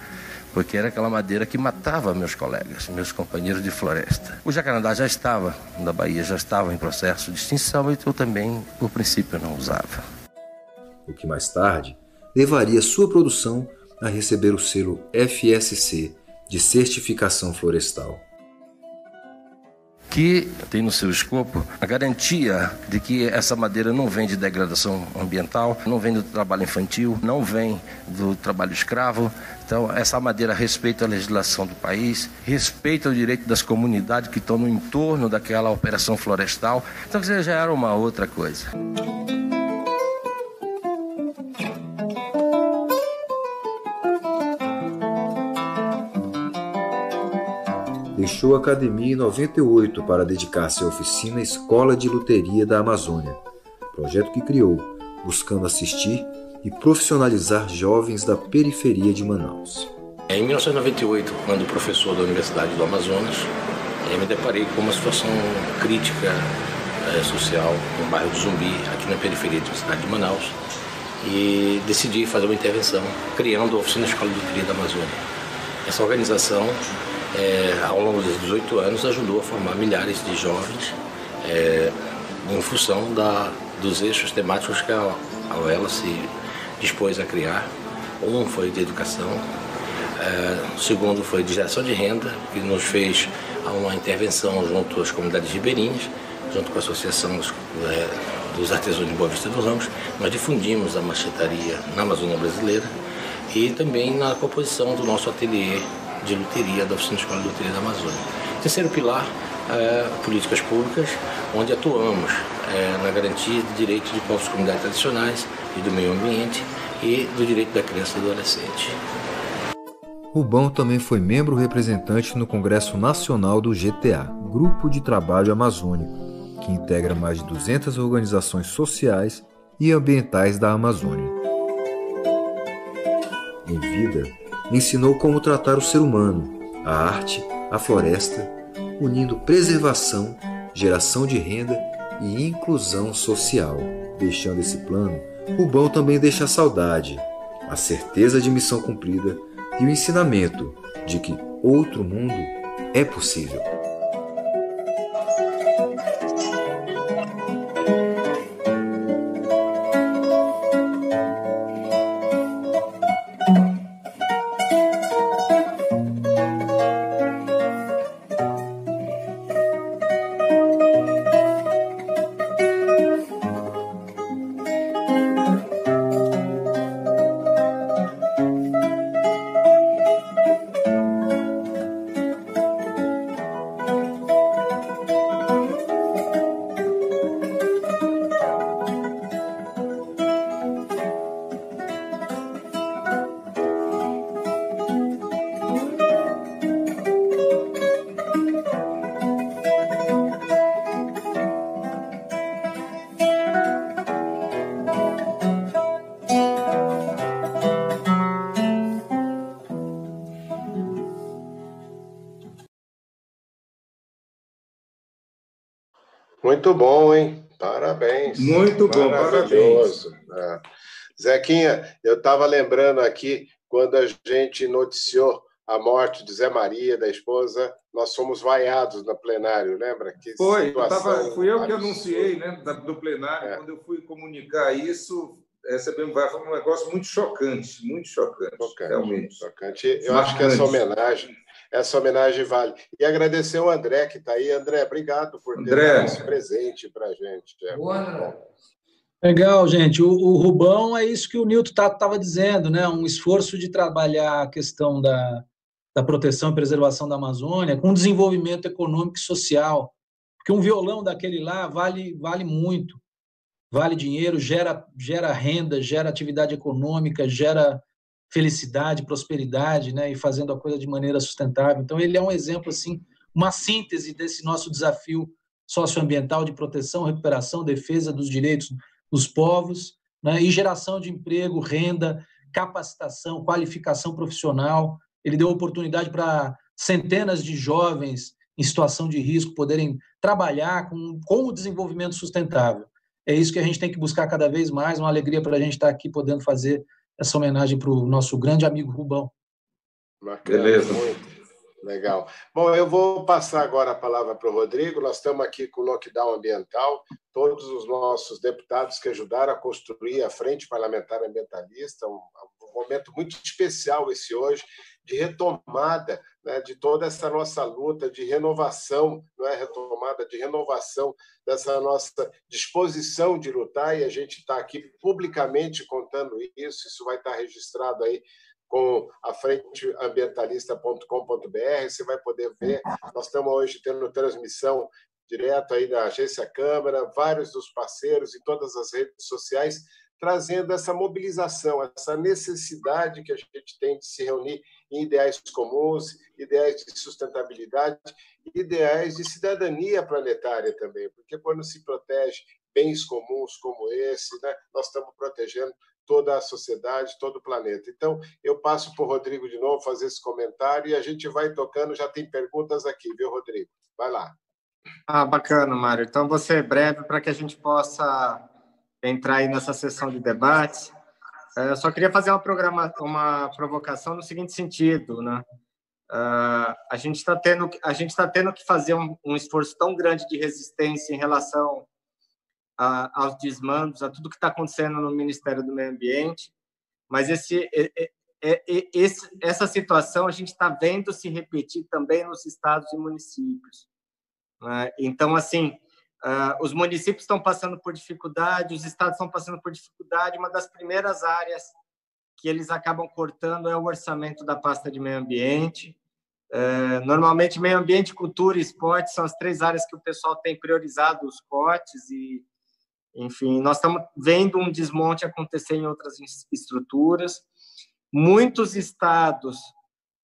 porque era aquela madeira que matava meus colegas, meus companheiros de floresta. O jacarandá já estava, na Bahia, já estava em processo de extinção, então eu também, por princípio, não usava. O que mais tarde levaria sua produção a receber o selo FSC, de Certificação Florestal, que tem no seu escopo a garantia de que essa madeira não vem de degradação ambiental, não vem do trabalho infantil, não vem do trabalho escravo. Então, essa madeira respeita a legislação do país, respeita o direito das comunidades que estão no entorno daquela operação florestal. Então, já era uma outra coisa. Deixou a academia em 98 para dedicar-se à oficina Escola de Luteria da Amazônia, projeto que criou, buscando assistir e profissionalizar jovens da periferia de Manaus. Em 1998, quando professor da Universidade do Amazonas, eu me deparei com uma situação crítica social no bairro do Zumbi, aqui na periferia da cidade de Manaus, e decidi fazer uma intervenção, criando a Oficina Escola de Luteria da Amazônia. Essa organização, ao longo dos 18 anos, ajudou a formar milhares de jovens em função dos eixos temáticos que ela se dispôs a criar. Um foi de educação, o segundo foi de geração de renda, que nos fez uma intervenção junto às comunidades ribeirinhas, junto com a Associação dos Artesãos de Boa Vista dos Ramos. Nós difundimos a machetaria na Amazônia brasileira e também na composição do nosso ateliê de luteria da Oficina Escola de Luteria da Amazônia. Terceiro pilar, políticas públicas, onde atuamos na garantia de direitos de povos e comunidades tradicionais e do meio ambiente e do direito da criança e do adolescente. Rubão também foi membro representante no Congresso Nacional do GTA, Grupo de Trabalho Amazônico, que integra mais de 200 organizações sociais e ambientais da Amazônia. Em vida, ensinou como tratar o ser humano, a arte, a floresta, unindo preservação, geração de renda e inclusão social. Deixando esse plano, Rubão também deixa a saudade, a certeza de missão cumprida e o ensinamento de que outro mundo é possível. Muito bom, hein? Parabéns. Muito bom, maravilhoso. Parabéns. Zequinha, eu estava lembrando aqui, quando a gente noticiou a morte de Zé Maria, da esposa, nós fomos vaiados no plenário, lembra? Que fui eu que anunciei, né, do plenário, quando eu fui comunicar isso, recebemos foi um negócio muito chocante, realmente. Chocante. Eu acho que essa homenagem vale. E agradecer o André, que está aí. André, obrigado por ter dado esse presente para a gente. Legal, gente. O Rubão é isso que o Nilton estava dizendo, né? Um esforço de trabalhar a questão da proteção e preservação da Amazônia com desenvolvimento econômico e social. Porque um violão daquele lá vale muito. Vale dinheiro, gera renda, gera atividade econômica, gera felicidade, prosperidade, né? E fazendo a coisa de maneira sustentável. Então, ele é um exemplo, assim, uma síntese desse nosso desafio socioambiental de proteção, recuperação, defesa dos direitos dos povos, né? E geração de emprego, renda, capacitação, qualificação profissional. Ele deu oportunidade para centenas de jovens em situação de risco poderem trabalhar com o desenvolvimento sustentável. É isso que a gente tem que buscar cada vez mais, uma alegria para a gente estar aqui podendo fazer essa homenagem para o nosso grande amigo Rubão. Bacana, beleza. Muito legal. Bom, eu vou passar agora a palavra para o Rodrigo. Nós estamos aqui com o Lockdown Ambiental, todos os nossos deputados que ajudaram a construir a Frente Parlamentar Ambientalista, um momento muito especial esse hoje, de retomada, né, de toda essa nossa luta de renovação, não é retomada, de renovação dessa nossa disposição de lutar, e a gente está aqui publicamente contando isso vai estar registrado aí com a frenteambientalista.com.br, você vai poder ver. Nós estamos hoje tendo transmissão direto aí da Agência Câmara, vários dos parceiros em todas as redes sociais, trazendo essa mobilização, essa necessidade que a gente tem de se reunir em ideais comuns, ideais de sustentabilidade, ideais de cidadania planetária também, porque quando se protege bens comuns como esse, né, nós estamos protegendo toda a sociedade, todo o planeta. Então, eu passo para o Rodrigo de novo fazer esse comentário e a gente vai tocando, já tem perguntas aqui, viu, Rodrigo? Vai lá. Bacana, Mário. Então, vou ser breve para que a gente possa entrar aí nessa sessão de debates. Eu só queria fazer uma provocação no seguinte sentido, né? A gente está tendo que fazer um esforço tão grande de resistência em relação aos desmandos, a tudo que está acontecendo no Ministério do Meio Ambiente, mas essa situação a gente está vendo se repetir também nos estados e municípios. Então, assim, os municípios estão passando por dificuldade, os estados estão passando por dificuldade. Uma das primeiras áreas que eles acabam cortando é o orçamento da pasta de meio ambiente. Normalmente, meio ambiente, cultura e esporte são as 3 áreas que o pessoal tem priorizado os cortes e, enfim, nós estamos vendo um desmonte acontecer em outras estruturas. Muitos estados,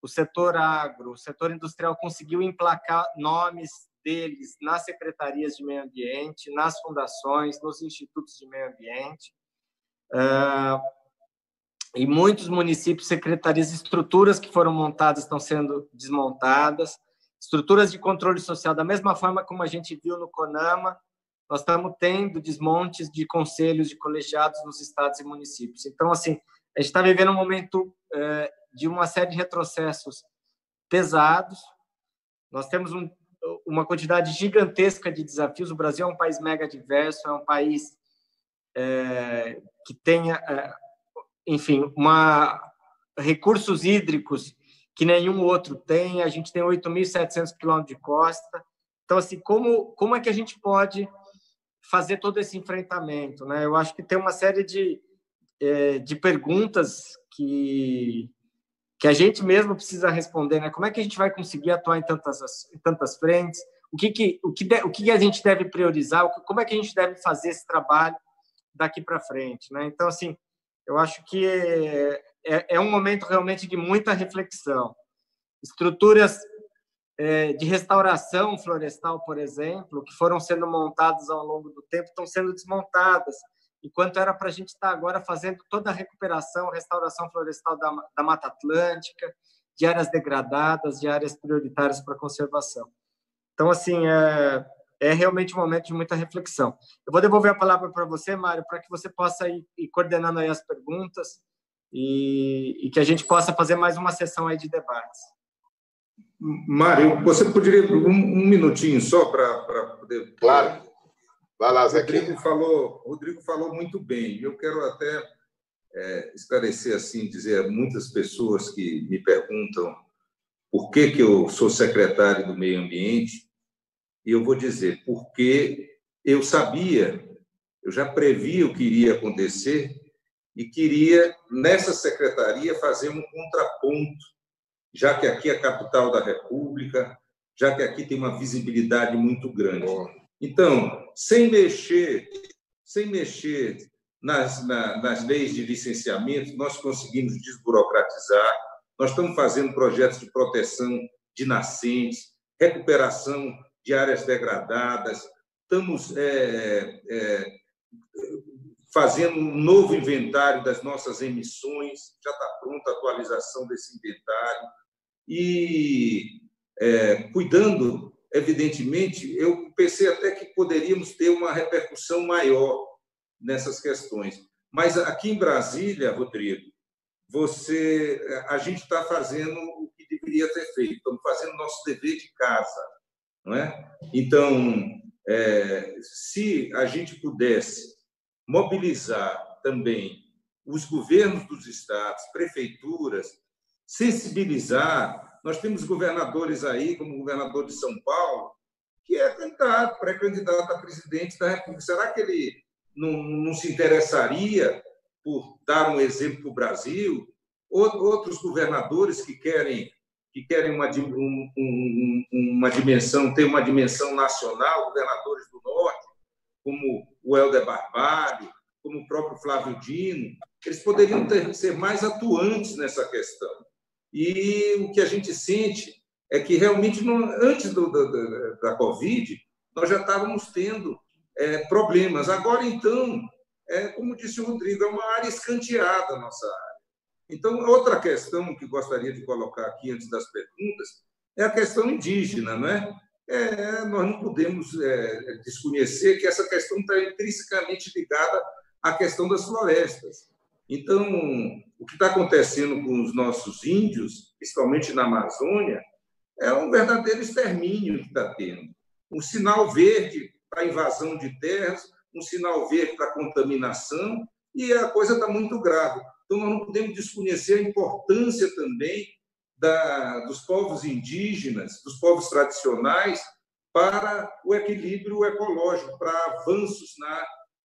o setor agro, o setor industrial conseguiu emplacar nomes deles nas secretarias de meio ambiente, nas fundações, nos institutos de meio ambiente. Em muitos municípios, secretarias, estruturas que foram montadas estão sendo desmontadas, estruturas de controle social, da mesma forma como a gente viu no CONAMA, nós estamos tendo desmontes de conselhos de colegiados nos estados e municípios. Então, assim, a gente está vivendo um momento de uma série de retrocessos pesados. Nós temos uma quantidade gigantesca de desafios. O Brasil é um país mega diverso, é um país que tem, enfim, recursos hídricos que nenhum outro tem. A gente tem 8.700 quilômetros de costa. Então, assim, como é que a gente pode fazer todo esse enfrentamento, né? Eu acho que tem uma série de perguntas que a gente mesmo precisa responder, né? Como é que a gente vai conseguir atuar em tantas frentes? O que a gente deve priorizar? Como é que a gente deve fazer esse trabalho daqui para frente, né? Então, assim, eu acho que é um momento realmente de muita reflexão. Estruturas de restauração florestal, por exemplo, que foram sendo montadas ao longo do tempo, estão sendo desmontadas, enquanto era para a gente estar agora fazendo toda a recuperação, restauração florestal da Mata Atlântica, de áreas degradadas, de áreas prioritárias para conservação. Então, assim, é realmente um momento de muita reflexão. Eu vou devolver a palavra para você, Mário, para que você possa ir coordenando aí as perguntas e que a gente possa fazer mais uma sessão aí de debates. Mário, você poderia um minutinho só para poder... Claro. Vai lá, Zequinha. Rodrigo falou muito bem. Eu quero até esclarecer, assim, dizer a muitas pessoas que me perguntam por que eu sou secretário do Meio Ambiente, e eu vou dizer, porque eu sabia, eu já previ o que iria acontecer e queria, nessa secretaria, fazer um contraponto, já que aqui é a capital da República, já que aqui tem uma visibilidade muito grande. Então, sem mexer nas leis de licenciamento, nós conseguimos desburocratizar, nós estamos fazendo projetos de proteção de nascentes, recuperação de áreas degradadas, estamos fazendo um novo inventário das nossas emissões, já está pronta a atualização desse inventário, e cuidando, evidentemente, eu pensei até que poderíamos ter uma repercussão maior nessas questões. Mas aqui em Brasília, Rodrigo, a gente está fazendo o que deveria ter feito, estamos fazendo nosso dever de casa, não é? Então, se a gente pudesse mobilizar também os governos dos estados, prefeituras, sensibilizar. Nós temos governadores aí, como o governador de São Paulo, que é pré-candidato a presidente da República. Será que ele não se interessaria por dar um exemplo para o Brasil? Outros governadores que querem uma dimensão, ter uma dimensão nacional, governadores do Norte, como o Helder Barbalho, como o próprio Flávio Dino, eles poderiam ser mais atuantes nessa questão. E o que a gente sente é que, realmente, antes da Covid, nós já estávamos tendo problemas. Agora, então, como disse o Rodrigo, é uma área escanteada a nossa área. Então, outra questão que gostaria de colocar aqui antes das perguntas é a questão indígena, não é? Nós não podemos desconhecer que essa questão está intrinsecamente ligada à questão das florestas. Então, o que está acontecendo com os nossos índios, principalmente na Amazônia, é um verdadeiro extermínio que está tendo. Um sinal verde para a invasão de terras, um sinal verde para a contaminação, e a coisa está muito grave. Então, nós não podemos desconhecer a importância também dos povos indígenas, dos povos tradicionais, para o equilíbrio ecológico, para avanços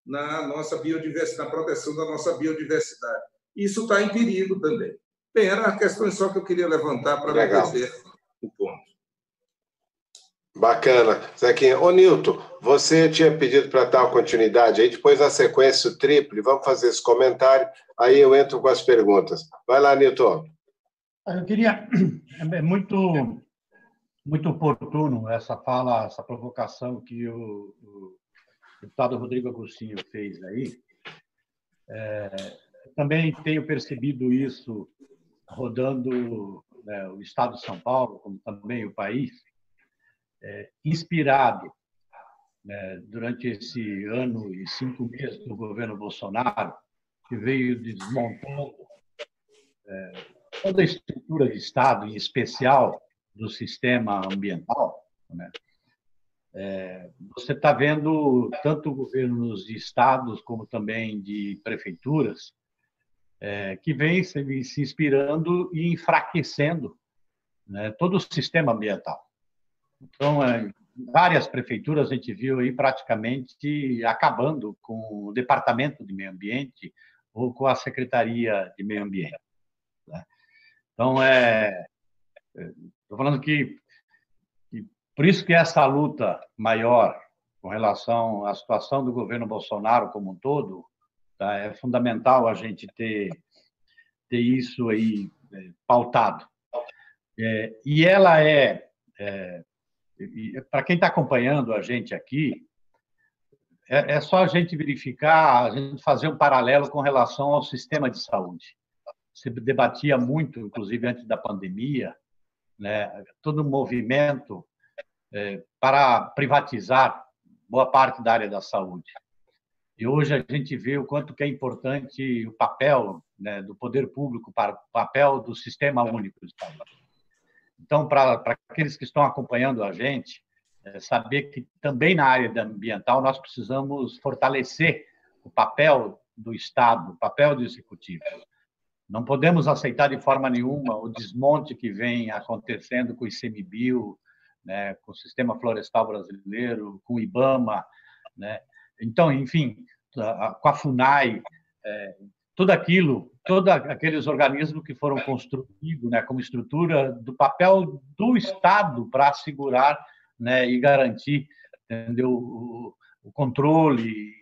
na nossa biodiversidade, na proteção da nossa biodiversidade. Isso está em perigo também. Bem, era a questão só que eu queria levantar para dizer o ponto. Bacana. Zequinha. Ô, Nilton, você tinha pedido para dar uma continuidade aí, depois na sequência o triplo, vamos fazer esse comentário, aí eu entro com as perguntas. Vai lá, Nilton. Eu queria... É muito oportuno essa fala, essa provocação que o deputado Rodrigo Agostinho fez aí. Também tenho percebido isso rodando o Estado de São Paulo, como também o país, inspirado durante esse ano e 5 meses do governo Bolsonaro, que veio desmontando toda a estrutura de Estado, em especial do sistema ambiental, né? Você está vendo tanto governos de estados como também de prefeituras que vêm se inspirando e enfraquecendo, né, todo o sistema ambiental. Então, várias prefeituras a gente viu aí praticamente acabando com o Departamento de Meio Ambiente ou com a Secretaria de Meio Ambiente, né? Então, estou falando que por isso que essa luta maior com relação à situação do governo Bolsonaro como um todo, tá, é fundamental a gente ter isso aí pautado. E ela para quem está acompanhando a gente aqui, é só a gente verificar, a gente fazer um paralelo com relação ao sistema de saúde. Se debatia muito, inclusive antes da pandemia, né, todo o movimento para privatizar boa parte da área da saúde. E hoje a gente vê o quanto que é importante o papel, né, do poder público, para o papel do Sistema Único de Saúde. Então, para aqueles que estão acompanhando a gente, saber que também na área ambiental nós precisamos fortalecer o papel do Estado, o papel do Executivo. Não podemos aceitar de forma nenhuma o desmonte que vem acontecendo com o ICMBio, né, com o Sistema Florestal Brasileiro, com o IBAMA, né? Então, enfim, com a FUNAI, tudo aqueles organismos que foram construídos, né, como estrutura do papel do Estado para assegurar, né, e garantir, entendeu, o controle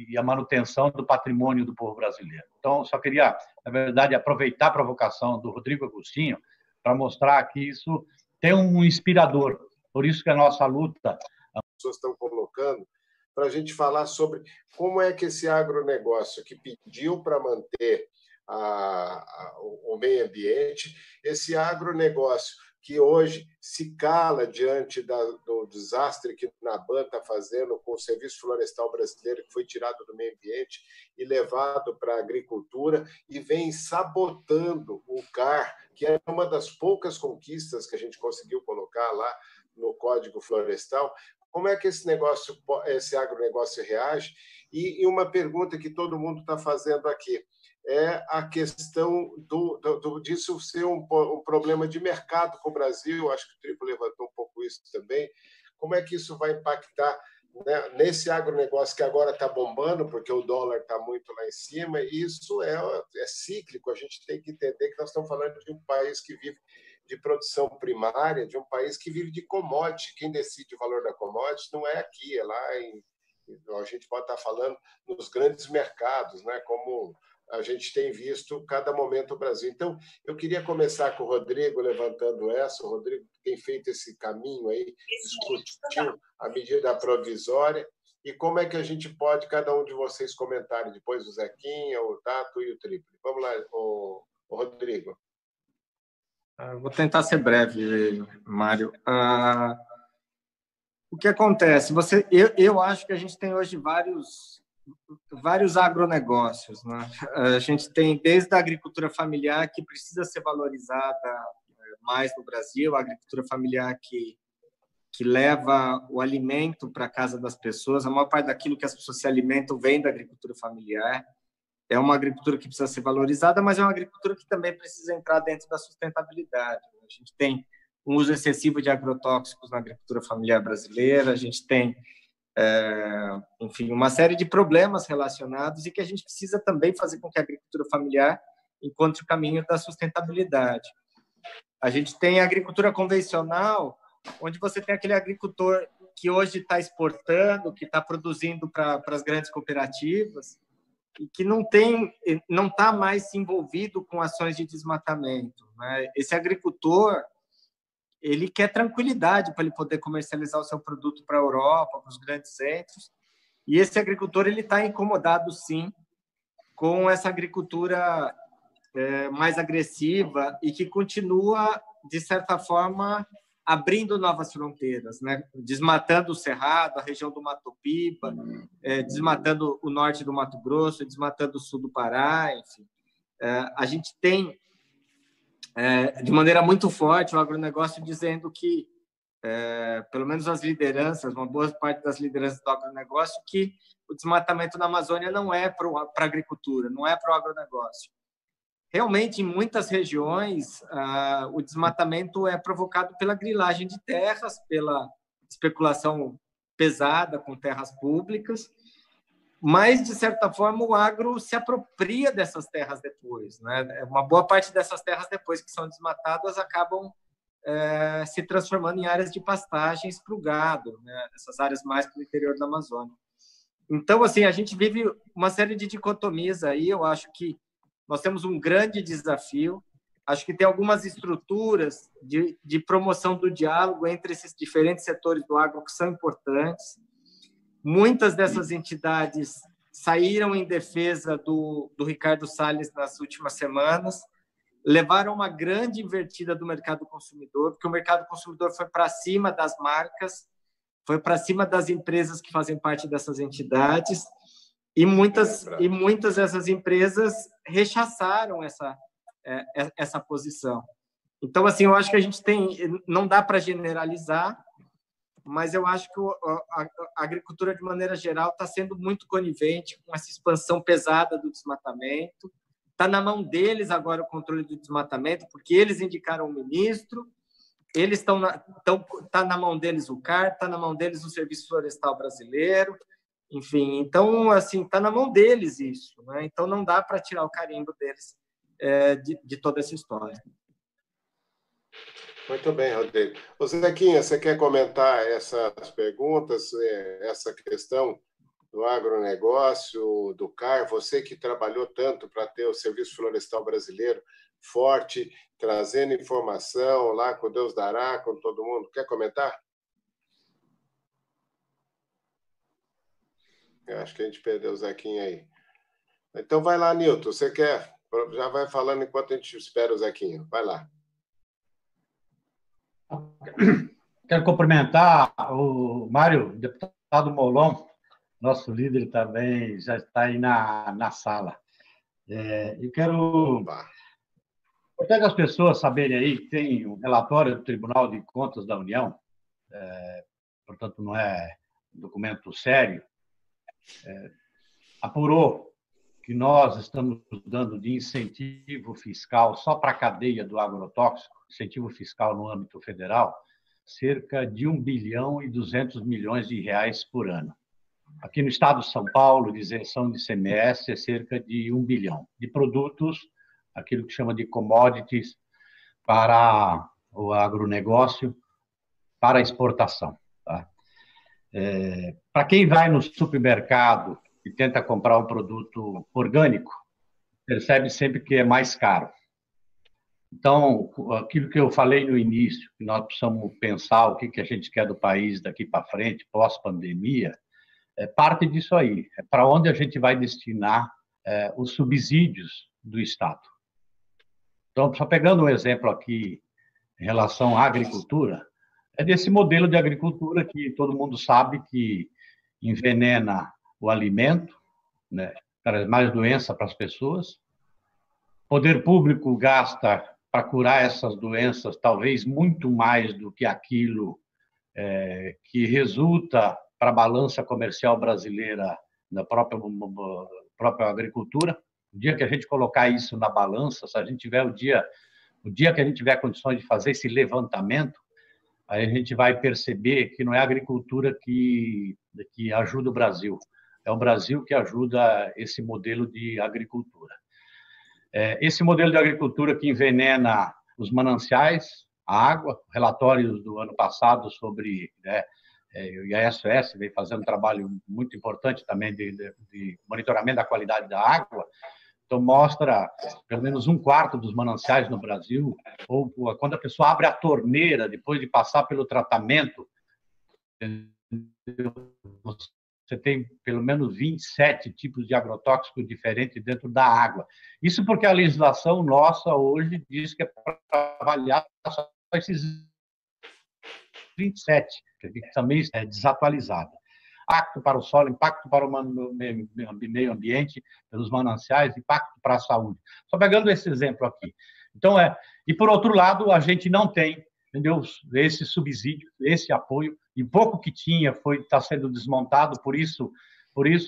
e a manutenção do patrimônio do povo brasileiro. Então, só queria, na verdade, aproveitar a provocação do Rodrigo Agostinho para mostrar que isso tem um inspirador. Por isso que a nossa luta... As pessoas estão colocando para a gente falar sobre como é que esse agronegócio que pediu para manter o meio ambiente, esse agronegócio que hoje se cala diante do desastre que o Naban está fazendo com o Serviço Florestal Brasileiro, que foi tirado do meio ambiente e levado para a agricultura, e vem sabotando o CAR, que é uma das poucas conquistas que a gente conseguiu colocar lá no Código Florestal. Como é que esse agronegócio reage? E uma pergunta que todo mundo está fazendo aqui é a questão disso ser um problema de mercado com o Brasil. Acho que o Triplo levantou um pouco isso também. Como é que isso vai impactar, né, nesse agronegócio que agora está bombando, porque o dólar está muito lá em cima? E isso é cíclico. A gente tem que entender que nós estamos falando de um país que vive de produção primária, de um país que vive de commodity. Quem decide o valor da commodity não é aqui, é lá a gente pode estar falando nos grandes mercados, né, como a gente tem visto cada momento no Brasil. Então, eu queria começar com o Rodrigo levantando essa. O Rodrigo tem feito esse caminho aí, discutiu a medida provisória, e como é que a gente pode, cada um de vocês, comentarem, depois o Zequinha, o Tato e o Triplo. Vamos lá, o Rodrigo. Vou tentar ser breve, Mário. O que acontece? Eu acho que a gente tem hoje vários agronegócios, né? A gente tem desde a agricultura familiar, que precisa ser valorizada mais no Brasil, a agricultura familiar que leva o alimento para a casa das pessoas. A maior parte daquilo que as pessoas se alimentam vem da agricultura familiar. É uma agricultura que precisa ser valorizada, mas é uma agricultura que também precisa entrar dentro da sustentabilidade. A gente tem um uso excessivo de agrotóxicos na agricultura familiar brasileira, a gente tem, enfim, uma série de problemas relacionados, e que a gente precisa também fazer com que a agricultura familiar encontre o caminho da sustentabilidade. A gente tem a agricultura convencional, onde você tem aquele agricultor que hoje está exportando, que está produzindo para as grandes cooperativas, e que não está mais se envolvido com ações de desmatamento, né? Esse agricultor, ele quer tranquilidade para ele poder comercializar o seu produto para a Europa, para os grandes centros, e esse agricultor ele está incomodado, sim, com essa agricultura mais agressiva e que continua, de certa forma, abrindo novas fronteiras, né? Desmatando o Cerrado, a região do Mato Piba, desmatando o norte do Mato Grosso, desmatando o sul do Pará, enfim. A gente tem, de maneira muito forte, o agronegócio dizendo que, pelo menos as lideranças, uma boa parte das lideranças do agronegócio, que o desmatamento na Amazônia não é para a agricultura, não é para o agronegócio. Realmente, em muitas regiões, o desmatamento é provocado pela grilagem de terras, pela especulação pesada com terras públicas, mas, de certa forma, o agro se apropria dessas terras depois, né? Uma boa parte dessas terras, depois que são desmatadas, acabam se transformando em áreas de pastagens para o gado, né? Essas áreas mais para o interior da Amazônia. Então, assim, a gente vive uma série de dicotomias aí. Eu acho que nós temos um grande desafio. Acho que tem algumas estruturas de promoção do diálogo entre esses diferentes setores do agro que são importantes. Muitas dessas entidades saíram em defesa do Ricardo Salles nas últimas semanas, levaram uma grande invertida do mercado consumidor, porque o mercado consumidor foi para cima das marcas foi para cima das empresas que fazem parte dessas entidades e muitas dessas empresas rechaçaram essa posição. Então, assim, eu acho que a gente não dá para generalizar, mas eu acho que a agricultura, de maneira geral, está sendo muito conivente com essa expansão pesada do desmatamento. Está na mão deles agora o controle do desmatamento, porque eles indicaram o ministro, está na mão deles o CAR, está na mão deles o Serviço Florestal Brasileiro, enfim, então, assim, está na mão deles isso, né? Então não dá para tirar o carimbo deles de toda essa história. Muito bem, Rodrigo. Ô, Zequinha, você quer comentar essas perguntas, essa questão do agronegócio, do CAR, você que trabalhou tanto para ter o Serviço Florestal Brasileiro forte, trazendo informação lá com Deus dará, com todo mundo. Quer comentar? Eu acho que a gente perdeu o Zequinha aí. Então vai lá, Nilton, você quer? Já vai falando enquanto a gente espera o Zequinha. Vai lá. Quero cumprimentar o Mário, deputado Molon, nosso líder também já está aí na sala. Eu quero que as pessoas saberem aí que tem um relatório do Tribunal de Contas da União, portanto não é um documento sério, apurou que nós estamos dando de incentivo fiscal só para a cadeia do agrotóxico, incentivo fiscal no âmbito federal, cerca de 1 bilhão e 200 milhões de reais por ano. Aqui no estado de São Paulo, de isenção de ICMS é cerca de 1 bilhão. De produtos, aquilo que chama de commodities, para o agronegócio, para a exportação. Tá? Para quem vai no supermercado e tenta comprar um produto orgânico, percebe sempre que é mais caro. Então, aquilo que eu falei no início, que nós precisamos pensar o que a gente quer do país daqui para frente, pós-pandemia, parte disso aí. É para onde a gente vai destinar os subsídios do Estado. Então, só pegando um exemplo aqui em relação à agricultura, é desse modelo de agricultura que todo mundo sabe que envenena o alimento, né, traz mais doença para as pessoas. O poder público gasta para curar essas doenças talvez muito mais do que aquilo que resulta para a balança comercial brasileira na própria agricultura. O dia que a gente colocar isso na balança, se a gente tiver o dia que a gente tiver condições de fazer esse levantamento, aí a gente vai perceber que não é a agricultura que ajuda o Brasil, é o Brasil que ajuda esse modelo de agricultura. Esse modelo de agricultura que envenena os mananciais, a água, relatórios do ano passado sobre... e a SOS vem fazendo um trabalho muito importante também de monitoramento da qualidade da água. Então, mostra pelo menos 1/4 dos mananciais no Brasil, ou quando a pessoa abre a torneira, depois de passar pelo tratamento, você tem pelo menos 27 tipos de agrotóxicos diferentes dentro da água. Isso porque a legislação nossa hoje diz que é para avaliar só esses 27, que também é desatualizada. Impacto para o solo, impacto para o meio ambiente, pelos mananciais, impacto para a saúde. Só pegando esse exemplo aqui. Então, e por outro lado, a gente não tem, entendeu, esse subsídio, esse apoio, e pouco que tinha está sendo desmontado, por isso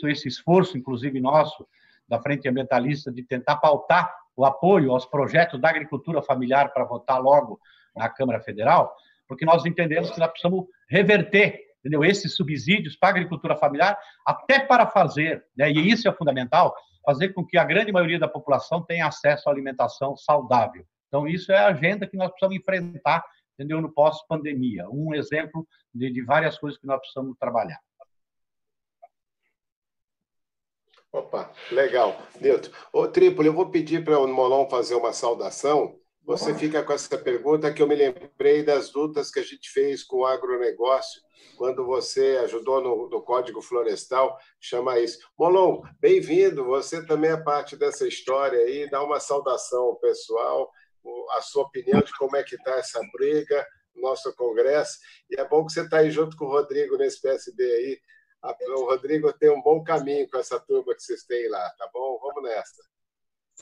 esse esforço, inclusive nosso, da Frente Ambientalista, de tentar pautar o apoio aos projetos da agricultura familiar para votar logo na Câmara Federal, porque nós entendemos que nós precisamos reverter, entendeu, esses subsídios para a agricultura familiar, até para fazer, né, e isso é fundamental, fazer com que a grande maioria da população tenha acesso à alimentação saudável. Então, isso é a agenda que nós precisamos enfrentar, entendeu, no pós-pandemia. Um exemplo de várias coisas que nós precisamos trabalhar. Opa, legal. Nilton. Ô, Trípoli, eu vou pedir para o Molon fazer uma saudação. Você fica com essa pergunta que eu me lembrei das lutas que a gente fez com o agronegócio, quando você ajudou no Código Florestal, chama isso. Molon, bem-vindo, você também é parte dessa história aí, dá uma saudação ao pessoal, a sua opinião de como é que está essa briga, nosso congresso, e é bom que você está aí junto com o Rodrigo nesse PSB aí. O Rodrigo tem um bom caminho com essa turma que vocês têm lá, tá bom? Vamos nessa.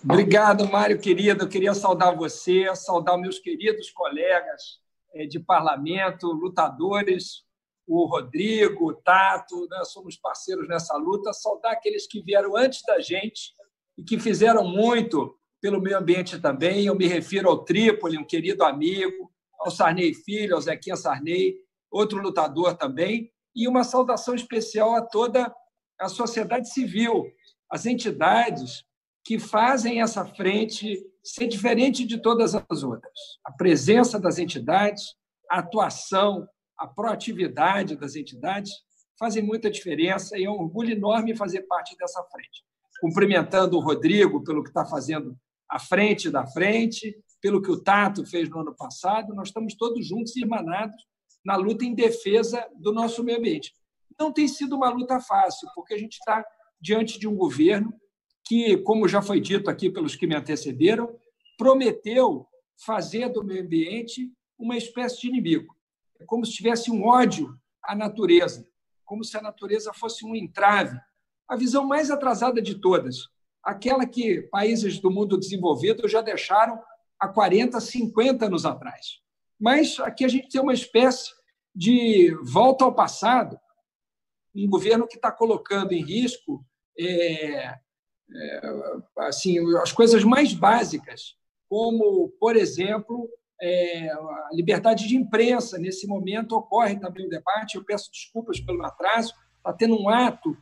Obrigado, Mário, querido. Eu queria saudar você, saudar meus queridos colegas de parlamento, lutadores, o Rodrigo, o Tato, né? Somos parceiros nessa luta, saudar aqueles que vieram antes da gente e que fizeram muito pelo meio ambiente também. Eu me refiro ao Trípoli, um querido amigo, ao Sarney Filho, ao Zequinha Sarney, outro lutador também, e uma saudação especial a toda a sociedade civil, as entidades que fazem essa frente ser diferente de todas as outras. A presença das entidades, a atuação, a proatividade das entidades fazem muita diferença e é um orgulho enorme fazer parte dessa frente. Cumprimentando o Rodrigo pelo que está fazendo à frente da frente, pelo que o Tato fez no ano passado, nós estamos todos juntos e irmanados na luta em defesa do nosso meio ambiente. Não tem sido uma luta fácil, porque a gente está diante de um governo que, como já foi dito aqui pelos que me antecederam, prometeu fazer do meio ambiente uma espécie de inimigo. É como se tivesse um ódio à natureza, como se a natureza fosse um entrave. A visão mais atrasada de todas, aquela que países do mundo desenvolvido já deixaram há 40, 50 anos atrás. Mas aqui a gente tem uma espécie de volta ao passado, um governo que está colocando em risco assim, as coisas mais básicas, como, por exemplo, a liberdade de imprensa. Nesse momento ocorre também um debate, eu peço desculpas pelo atraso, está tendo um ato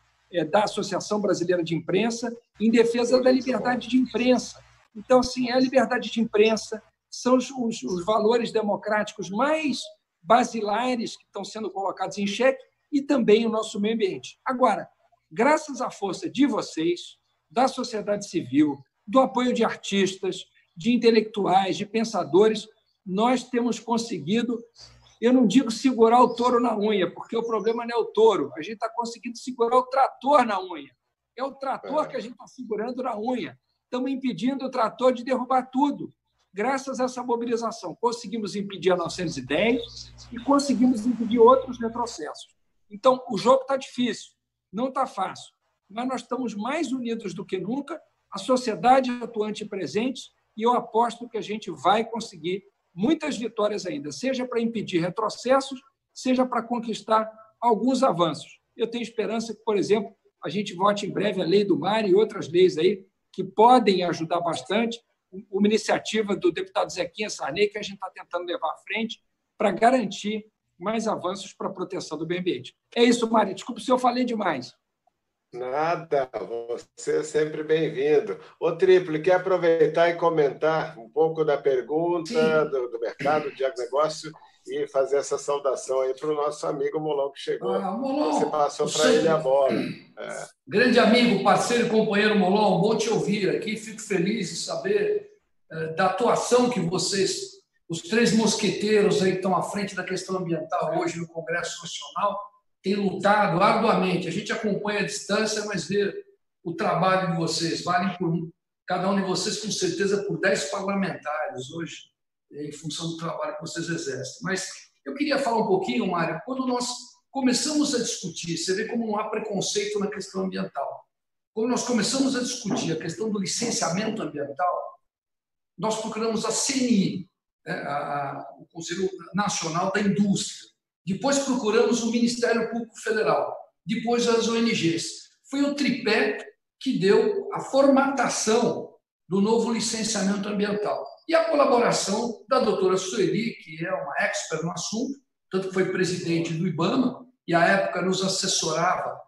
da Associação Brasileira de Imprensa em defesa da liberdade de imprensa. Então, assim, a liberdade de imprensa são os valores democráticos mais basilares que estão sendo colocados em xeque e também o nosso meio ambiente. Agora, graças à força de vocês, da sociedade civil, do apoio de artistas, de intelectuais, de pensadores, nós temos conseguido, eu não digo segurar o touro na unha, porque o problema não é o touro, a gente está conseguindo segurar o trator na unha. É o trator que a gente está segurando na unha. Estamos impedindo o trator de derrubar tudo. Graças a essa mobilização, conseguimos impedir a 910 e conseguimos impedir outros retrocessos. Então, o jogo está difícil, não está fácil, mas nós estamos mais unidos do que nunca, a sociedade atuante e presente, e eu aposto que a gente vai conseguir muitas vitórias ainda, seja para impedir retrocessos, seja para conquistar alguns avanços. Eu tenho esperança que, por exemplo, a gente vote em breve a Lei do Mar e outras leis aí que podem ajudar bastante, uma iniciativa do deputado Zequinha Sarney, que a gente está tentando levar à frente para garantir mais avanços para a proteção do meio ambiente. É isso, Mário. Desculpe se eu falei demais. Nada, você é sempre bem-vindo. Ô, Trípoli, quer aproveitar e comentar um pouco da pergunta do mercado de agronegócio e fazer essa saudação aí para o nosso amigo Molon, que chegou. Molon, você passou para ele a bola. Grande amigo, parceiro e companheiro Molon, bom te ouvir aqui. Fico feliz de saber da atuação que vocês, os três mosqueteiros aí que estão à frente da questão ambiental hoje no Congresso Nacional, têm lutado arduamente. A gente acompanha a distância, mas vê o trabalho de vocês. Valem por cada um de vocês, com certeza, por 10 parlamentares hoje, em função do trabalho que vocês exercem. Mas eu queria falar um pouquinho, Mário, quando nós começamos a discutir, você vê como não há preconceito na questão ambiental. Quando nós começamos a discutir a questão do licenciamento ambiental, nós procuramos a CNI, o Conselho Nacional da Indústria. Depois procuramos o Ministério Público Federal. Depois as ONGs. Foi o tripé que deu a formatação do novo licenciamento ambiental. E a colaboração da doutora Sueli, que é uma expert no assunto, tanto que foi presidente do IBAMA, e à época nos assessorava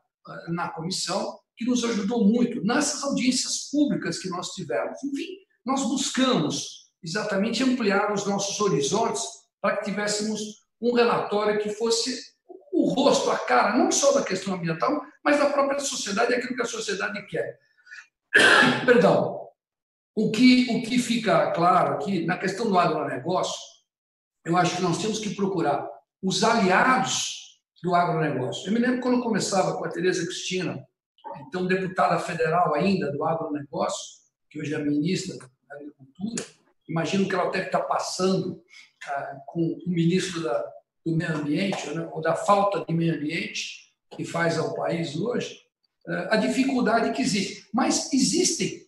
na comissão, que nos ajudou muito nessas audiências públicas que nós tivemos. Enfim, nós buscamos exatamente ampliar os nossos horizontes para que tivéssemos um relatório que fosse o rosto, a cara, não só da questão ambiental, mas da própria sociedade, aquilo que a sociedade quer. Perdão. O que fica claro aqui, na questão do agronegócio, eu acho que nós temos que procurar os aliados do agronegócio. Eu me lembro quando eu começava com a Tereza Cristina, então deputada federal ainda do agronegócio, que hoje é ministra da Agricultura, imagino que ela deve estar passando com o ministro do Meio Ambiente, né, ou da falta de meio ambiente que faz ao país hoje, a dificuldade que existe. Mas existem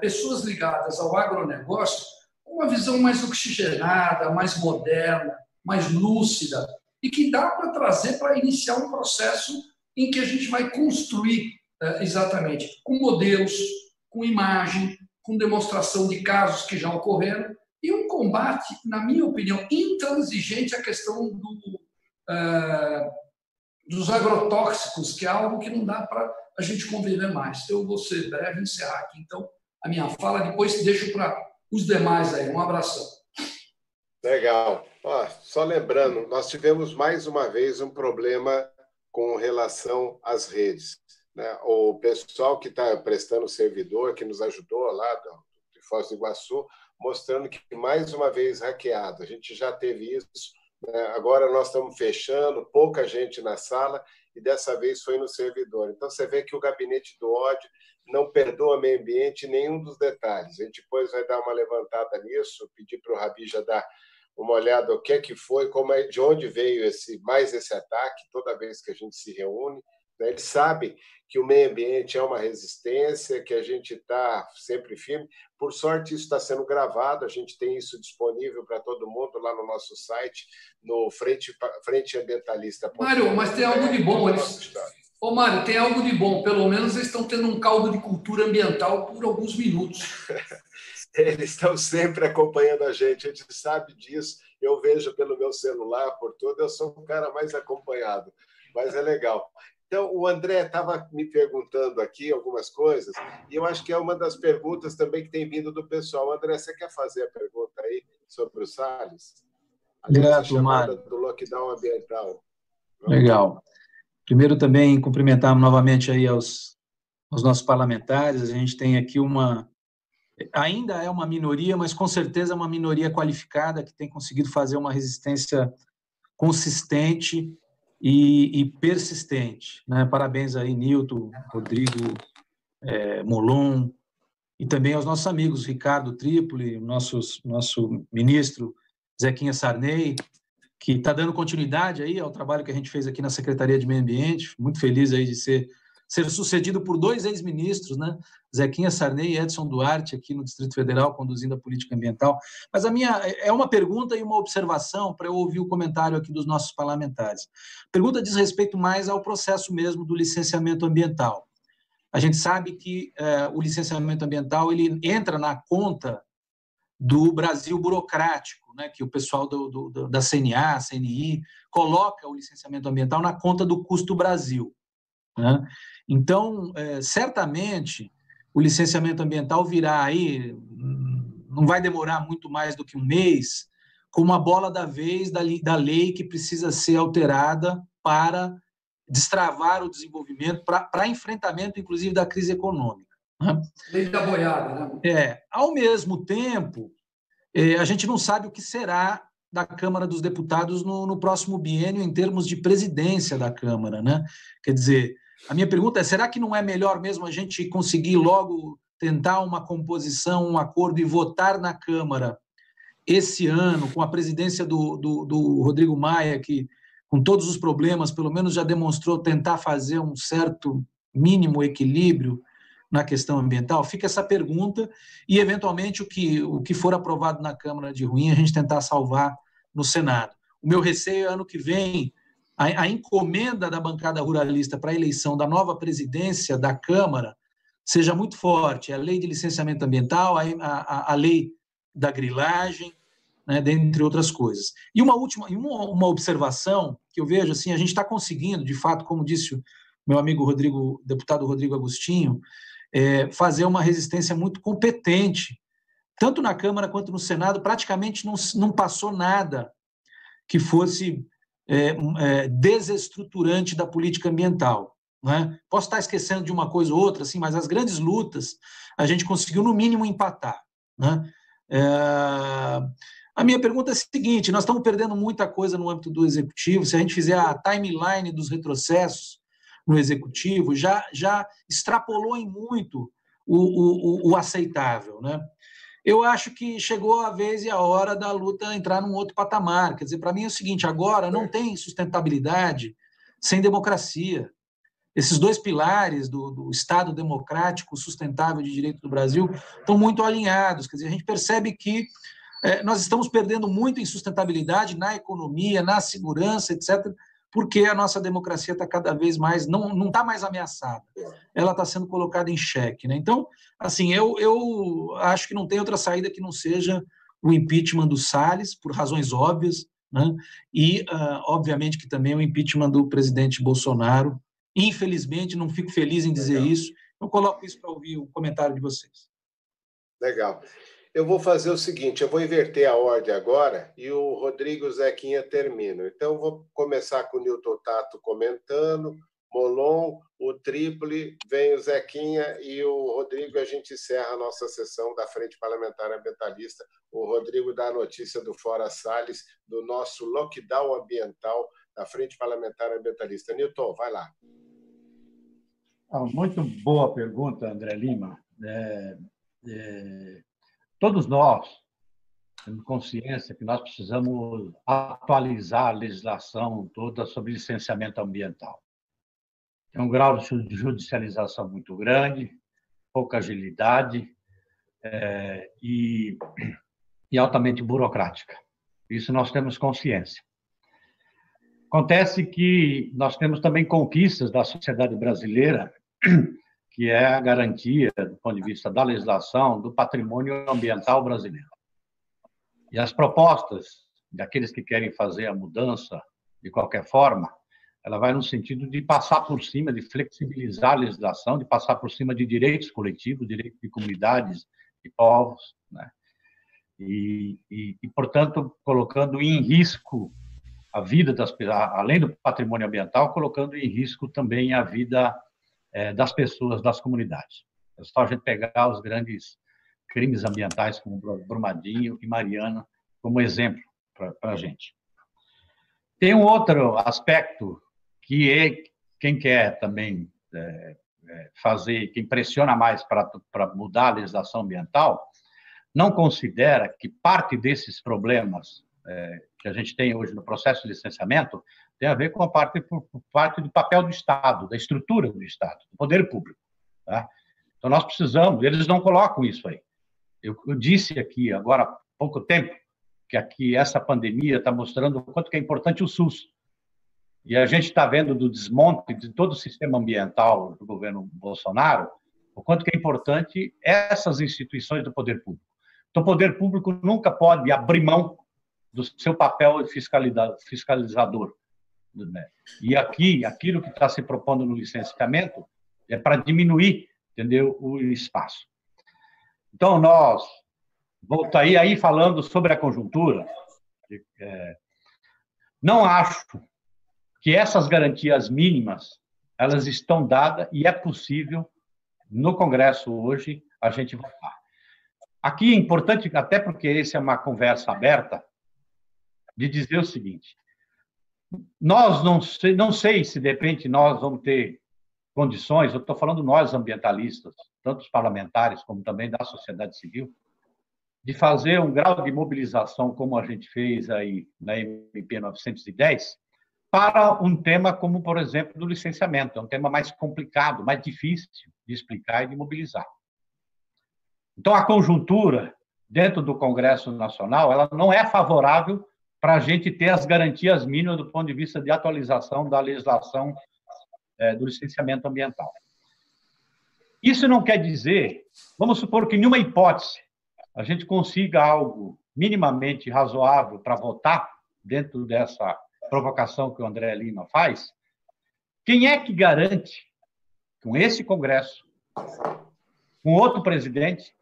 pessoas ligadas ao agronegócio com uma visão mais oxigenada, mais moderna, mais lúcida, e que dá para trazer para iniciar um processo em que a gente vai construir exatamente com modelos, com imagem, com demonstração de casos que já ocorreram, e um combate, na minha opinião, intransigente à questão dos agrotóxicos, que é algo que não dá para a gente conviver mais. Eu vou ser breve e encerrar aqui, então, a minha fala, depois deixo para os demais aí. Um abração. Legal. Só lembrando, nós tivemos mais uma vez um problema com relação às redes, né? O pessoal que está prestando servidor, que nos ajudou lá de Foz do Iguaçu, mostrando que mais uma vez hackeado. A gente já teve isso, né? Agora nós estamos fechando, pouca gente na sala, e dessa vez foi no servidor. Então você vê que o gabinete do ódio não perdoa meio ambiente em nenhum dos detalhes. A gente depois vai dar uma levantada nisso, pedir para o Rabi já dar uma olhada o que é que foi, de onde veio esse ataque, toda vez que a gente se reúne. Ele sabe que o meio ambiente é uma resistência, que a gente está sempre firme. Por sorte, isso está sendo gravado, a gente tem isso disponível para todo mundo lá no nosso site, no Frente Ambientalista. Mário, mas tem algo de bom. Mário, tem algo de bom. Pelo menos eles estão tendo um caldo de cultura ambiental por alguns minutos. Eles estão sempre acompanhando a gente sabe disso. Eu vejo pelo meu celular, por tudo, eu sou o cara mais acompanhado. Mas é legal. Então, o André estava me perguntando aqui algumas coisas, e eu acho que é uma das perguntas também que tem vindo do pessoal. André, você quer fazer a pergunta aí sobre o Salles? Grato, Mário. Do lockdown ambiental. Legal. Primeiro, também cumprimentar novamente aí aos nossos parlamentares. A gente tem aqui ainda é uma minoria, mas com certeza é uma minoria qualificada que tem conseguido fazer uma resistência consistente e persistente, né? Parabéns aí, Nilton, Rodrigo, Molon, e também aos nossos amigos, Ricardo Trípoli, nosso ministro Zequinha Sarney, que está dando continuidade aí ao trabalho que a gente fez aqui na Secretaria de Meio Ambiente. Muito feliz aí de ser sucedido por 2 ex-ministros, né? Zequinha Sarney e Edson Duarte, aqui no Distrito Federal, conduzindo a política ambiental. Mas a minha é uma pergunta e uma observação para eu ouvir o comentário aqui dos nossos parlamentares. A pergunta diz respeito mais ao processo mesmo do licenciamento ambiental. A gente sabe que o licenciamento ambiental ele entra na conta do Brasil burocrático, né? Que o pessoal da CNA, CNI, coloca o licenciamento ambiental na conta do custo Brasil, né? Então, certamente, o licenciamento ambiental virá aí, não vai demorar muito mais do que um mês, como a bola da vez da lei que precisa ser alterada para destravar o desenvolvimento, para enfrentamento, inclusive, da crise econômica, né? Lei da boiada, né? Ao mesmo tempo, a gente não sabe o que será da Câmara dos Deputados no próximo biênio em termos de presidência da Câmara, né? Quer dizer, a minha pergunta é, será que não é melhor mesmo a gente conseguir logo tentar uma composição, um acordo e votar na Câmara esse ano, com a presidência do Rodrigo Maia, que, com todos os problemas, pelo menos já demonstrou tentar fazer um certo mínimo equilíbrio na questão ambiental? Fica essa pergunta e, eventualmente, o que for aprovado na Câmara de ruim, a gente tentar salvar no Senado. O meu receio é, ano que vem, a encomenda da bancada ruralista para a eleição da nova presidência da Câmara seja muito forte. A lei de licenciamento ambiental, a lei da grilagem, né, dentre outras coisas. E uma observação que eu vejo, assim, a gente está conseguindo, de fato, como disse o meu amigo deputado Rodrigo Agostinho, fazer uma resistência muito competente, tanto na Câmara quanto no Senado. Praticamente não passou nada que fosse desestruturante da política ambiental, né? Posso estar esquecendo de uma coisa ou outra, assim, mas as grandes lutas a gente conseguiu, no mínimo, empatar, né? A minha pergunta é a seguinte: nós estamos perdendo muita coisa no âmbito do Executivo. Se a gente fizer a timeline dos retrocessos no Executivo, já extrapolou em muito o aceitável, né? eu acho que chegou a vez e a hora da luta entrar num outro patamar. Quer dizer, para mim é o seguinte, agora não tem sustentabilidade sem democracia. Esses dois pilares do Estado democrático sustentável de direito do Brasil estão muito alinhados. Quer dizer, a gente percebe que nós estamos perdendo muito em sustentabilidade na economia, na segurança, etc., porque a nossa democracia está cada vez mais, não está mais ameaçada, ela está sendo colocada em xeque, né? Então, assim, eu acho que não tem outra saída que não seja o impeachment do Salles, por razões óbvias, né? E, obviamente, que também o impeachment do presidente Bolsonaro. Infelizmente, não fico feliz em dizer isso, eu coloco isso para ouvir o comentário de vocês. Legal. Eu vou fazer o seguinte, eu vou inverter a ordem agora e o Rodrigo e o Zequinha terminam. Então, eu vou começar com o Newton Tato comentando, Molon, o Trípoli, vem o Zequinha e o Rodrigo, a gente encerra a nossa sessão da Frente Parlamentar Ambientalista. O Rodrigo dá a notícia do Fora Salles, do nosso lockdown ambiental da Frente Parlamentar Ambientalista. Newton, vai lá. Muito boa pergunta, André Lima. Todos nós temos consciência que nós precisamos atualizar a legislação toda sobre licenciamento ambiental. Tem um grau de judicialização muito grande, pouca agilidade e altamente burocrática. Isso nós temos consciência. Acontece que nós temos também conquistas da sociedade brasileira, que é a garantia, do ponto de vista da legislação, do patrimônio ambiental brasileiro. E as propostas daqueles que querem fazer a mudança, de qualquer forma, ela vai no sentido de passar por cima, de flexibilizar a legislação, de passar por cima de direitos coletivos, direitos de comunidades, de povos, né? E, portanto, colocando em risco a vida das pessoas, além do patrimônio ambiental, colocando em risco também a vida das pessoas, das comunidades. É só a gente pegar os grandes crimes ambientais como Brumadinho e Mariana como exemplo para a gente. Tem um outro aspecto que é quem quer também fazer, quem pressiona mais para mudar a legislação ambiental, não considera que parte desses problemas que a gente tem hoje no processo de licenciamento tem a ver com a parte do papel do Estado, da estrutura do Estado, do poder público. Tá? Então, nós precisamos, eles não colocam isso aí. Eu disse aqui, agora há pouco tempo, que aqui essa pandemia está mostrando o quanto que é importante o SUS. E a gente está vendo do desmonte de todo o sistema ambiental do governo Bolsonaro, o quanto que é importante essas instituições do poder público. Então, o poder público nunca pode abrir mão do seu papel fiscalizador. Né? E aqui, aquilo que está se propondo no licenciamento é para diminuir, entendeu, o espaço. Então, nós voltaria aí falando sobre a conjuntura. Não acho que essas garantias mínimas elas estão dadas e é possível, no Congresso hoje, a gente votar. Aqui é importante, até porque essa é uma conversa aberta, de dizer o seguinte: nós não sei se, de repente, nós vamos ter condições, eu estou falando nós, ambientalistas, tanto os parlamentares como também da sociedade civil, de fazer um grau de mobilização como a gente fez aí na MP 910, para um tema como, por exemplo, do licenciamento. É um tema mais complicado, mais difícil de explicar e de mobilizar. Então, a conjuntura dentro do Congresso Nacional, ela não é favorável para a gente ter as garantias mínimas do ponto de vista de atualização da legislação do licenciamento ambiental. Isso não quer dizer, vamos supor que, em nenhuma hipótese, a gente consiga algo minimamente razoável para votar dentro dessa provocação que o André Lima faz. Quem é que garante, com esse Congresso, com outro presidente,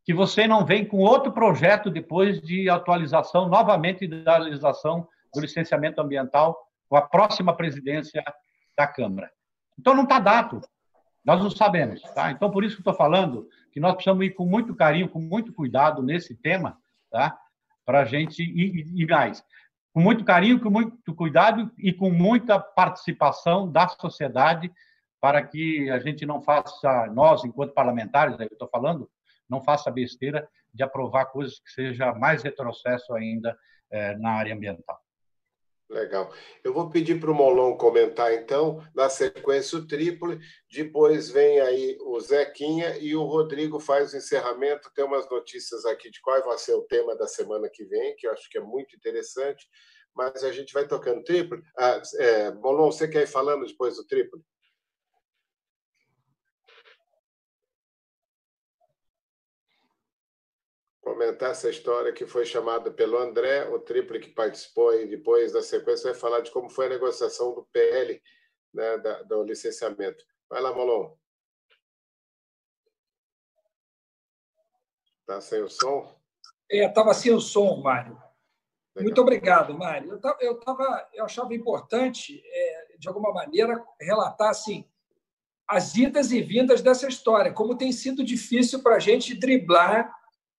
que você não vem com outro projeto depois de atualização novamente da legislação do licenciamento ambiental com a próxima presidência da Câmara? Então, não está dado. Nós não sabemos. Tá? Então, por isso que estou falando que nós precisamos ir com muito carinho, com muito cuidado nesse tema, tá? Para a gente ir mais. Com muito carinho, com muito cuidado e com muita participação da sociedade para que a gente não faça, nós, enquanto parlamentares, eu estou falando, não faça besteira de aprovar coisas que seja mais retrocesso ainda na área ambiental. Legal. Eu vou pedir para o Molon comentar, então, na sequência o Trípoli, depois vem aí o Zequinha e o Rodrigo faz o encerramento. Tem umas notícias aqui de qual vai ser o tema da semana que vem, que eu acho que é muito interessante, mas a gente vai tocando Trípoli. Molon, você quer ir falando depois do Trípoli? Comentar essa história que foi chamada pelo André, o Trípoli que participou e depois da sequência vai falar de como foi a negociação do PL, né, do licenciamento. Vai lá, Molon. Está sem o som? Estava sem o som, Mário. Legal. Muito obrigado, Mário. Eu achava importante, de alguma maneira, relatar assim, as idas e vindas dessa história, como tem sido difícil para a gente driblar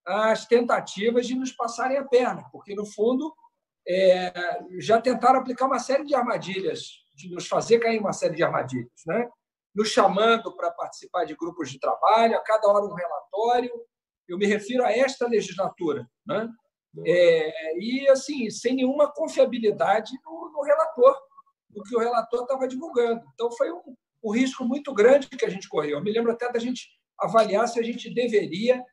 as tentativas de nos passarem a perna, porque, no fundo, já tentaram aplicar uma série de armadilhas, de nos fazer cair em uma série de armadilhas, né? Nos chamando para participar de grupos de trabalho, a cada hora um relatório. Eu me refiro a esta legislatura, né? E, assim, sem nenhuma confiabilidade no relator, do que o relator estava divulgando. Então, foi um risco muito grande que a gente correu. Eu me lembro até da gente avaliar se a gente deveria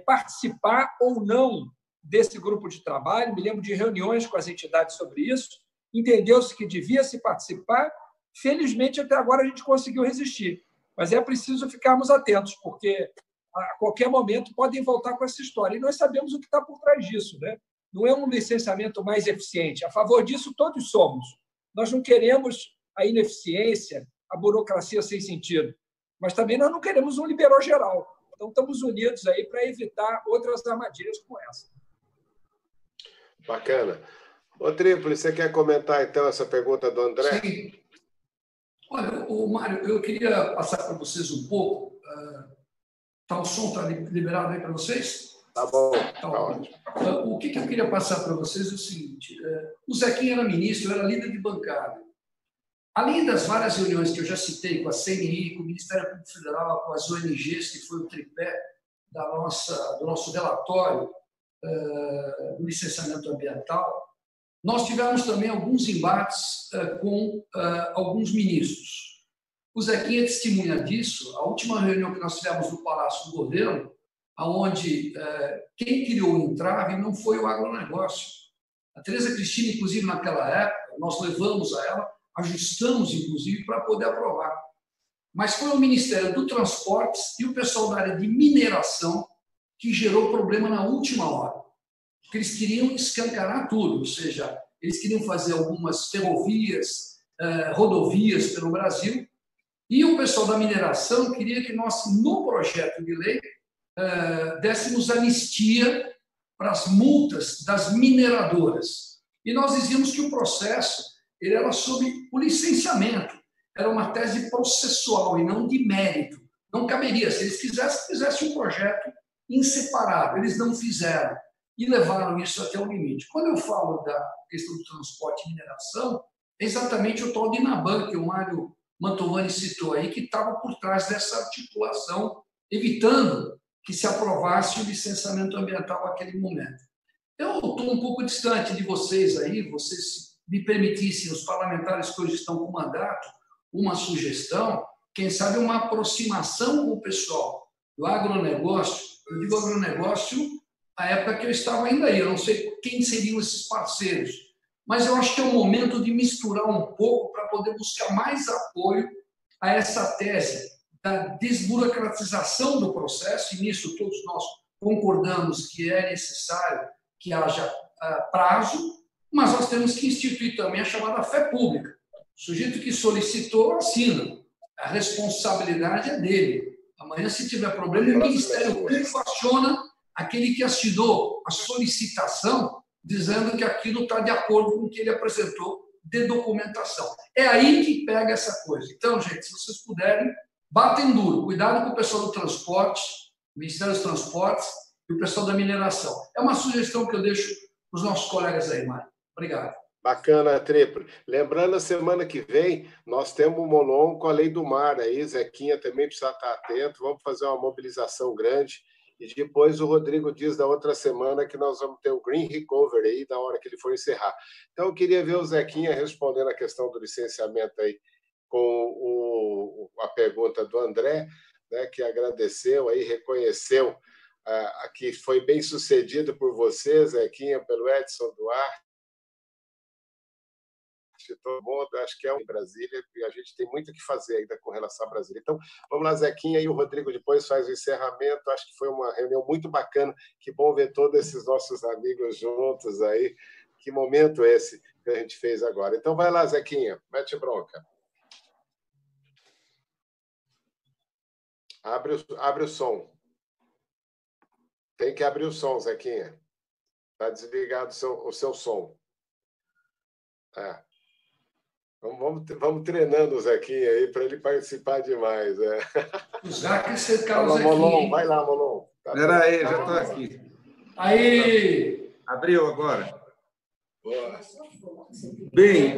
participar ou não desse grupo de trabalho. Me lembro de reuniões com as entidades sobre isso. Entendeu-se que devia se participar. Felizmente, até agora, a gente conseguiu resistir. Mas é preciso ficarmos atentos, porque a qualquer momento podem voltar com essa história. E nós sabemos o que está por trás disso, né? Não é um licenciamento mais eficiente. A favor disso, todos somos. Nós não queremos a ineficiência, a burocracia sem sentido. Mas também nós não queremos um liberal geral. Então, estamos unidos aí para evitar outras armadilhas como essa. Bacana. Ô, Trípoli, você quer comentar, então, essa pergunta do André? Sim. Olha, Mário, eu queria passar para vocês um pouco. O som está liberado aí para vocês? Tá bom, tá ótimo. O que eu queria passar para vocês é o seguinte. O Zequinha era ministro, eu era líder de bancada. Além das várias reuniões que eu já citei com a CNI, com o Ministério Público Federal, com as ONGs, que foi o tripé do nosso relatório do licenciamento ambiental, nós tivemos também alguns embates com alguns ministros. O Zequinha é testemunha disso. A última reunião que nós tivemos no Palácio do Governo, onde quem criou o entrave não foi o agronegócio. A Tereza Cristina, inclusive, naquela época, nós levamos a ela, ajustamos, inclusive, para poder aprovar. Mas foi o Ministério do Transportes e o pessoal da área de mineração que gerou problema na última hora. Porque eles queriam escancarar tudo, ou seja, eles queriam fazer algumas ferrovias, rodovias pelo Brasil, e o pessoal da mineração queria que nós, no projeto de lei, dessemos anistia para as multas das mineradoras. E nós dizíamos que o processo ele era sobre o licenciamento, era uma tese processual e não de mérito. Não caberia, se eles fizessem um projeto inseparável, eles não fizeram e levaram isso até o limite. Quando eu falo da questão do transporte e mineração, é exatamente o tal de Inaban, que o Mário Mantovani citou aí, que estava por trás dessa articulação, evitando que se aprovasse o licenciamento ambiental naquele momento. Eu estou um pouco distante de vocês aí, vocês me permitissem, os parlamentares que hoje estão com mandato, uma sugestão, quem sabe uma aproximação com o pessoal do agronegócio. Eu digo agronegócio na época que eu estava ainda aí, eu não sei quem seriam esses parceiros, mas eu acho que é o momento de misturar um pouco para poder buscar mais apoio a essa tese da desburocratização do processo, e nisso todos nós concordamos que é necessário que haja prazo, mas nós temos que instituir também a chamada fé pública. O sujeito que solicitou, assina. A responsabilidade é dele. Amanhã, se tiver problema, o Ministério Público aciona aquele que assinou a solicitação, dizendo que aquilo está de acordo com o que ele apresentou de documentação. É aí que pega essa coisa. Então, gente, se vocês puderem, batem duro. Cuidado com o pessoal do transporte, o Ministério dos Transportes e o pessoal da mineração. É uma sugestão que eu deixo para os nossos colegas aí, Mário. Obrigado. Bacana, Trípoli. Lembrando, a semana que vem, nós temos o Molon com a Lei do Mar. Aí, Zequinha também precisa estar atento. Vamos fazer uma mobilização grande. E depois o Rodrigo diz da outra semana que nós vamos ter o Green Recovery aí, na hora que ele for encerrar. Então, eu queria ver o Zequinha respondendo a questão do licenciamento aí com a pergunta do André, né, que agradeceu, aí, reconheceu que foi bem sucedido por você, Zequinha, pelo Edson Duarte, todo mundo, acho que é em Brasília, e a gente tem muito o que fazer ainda com relação a Brasília. Então, vamos lá, Zequinha, e o Rodrigo depois faz o encerramento. Acho que foi uma reunião muito bacana. Que bom ver todos esses nossos amigos juntos aí. Que momento esse que a gente fez agora. Então, vai lá, Zequinha, mete bronca. Abre o som. Tem que abrir o som, Zequinha. Está desligado o seu som. Vamos treinando o Zequinha aí para ele participar demais. Já que você quer o Zequinha. Molon, vai lá, Molon. Espera aí, já estou aqui. Aí! Abriu agora. Boa. Bem,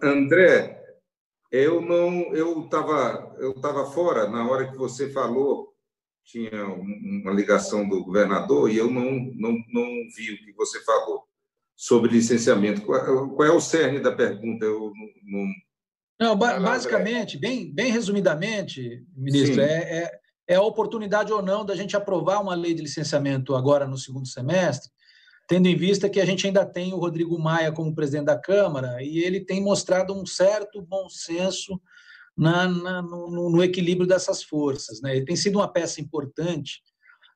André, eu estava fora na hora que você falou, tinha uma ligação do governador e eu não vi o que você falou sobre licenciamento. Qual é o cerne da pergunta? Eu não, basicamente, bem resumidamente, ministro, é a oportunidade ou não da gente aprovar uma lei de licenciamento agora no segundo semestre, tendo em vista que a gente ainda tem o Rodrigo Maia como presidente da Câmara e ele tem mostrado um certo bom senso no equilíbrio dessas forças, né? Ele tem sido uma peça importante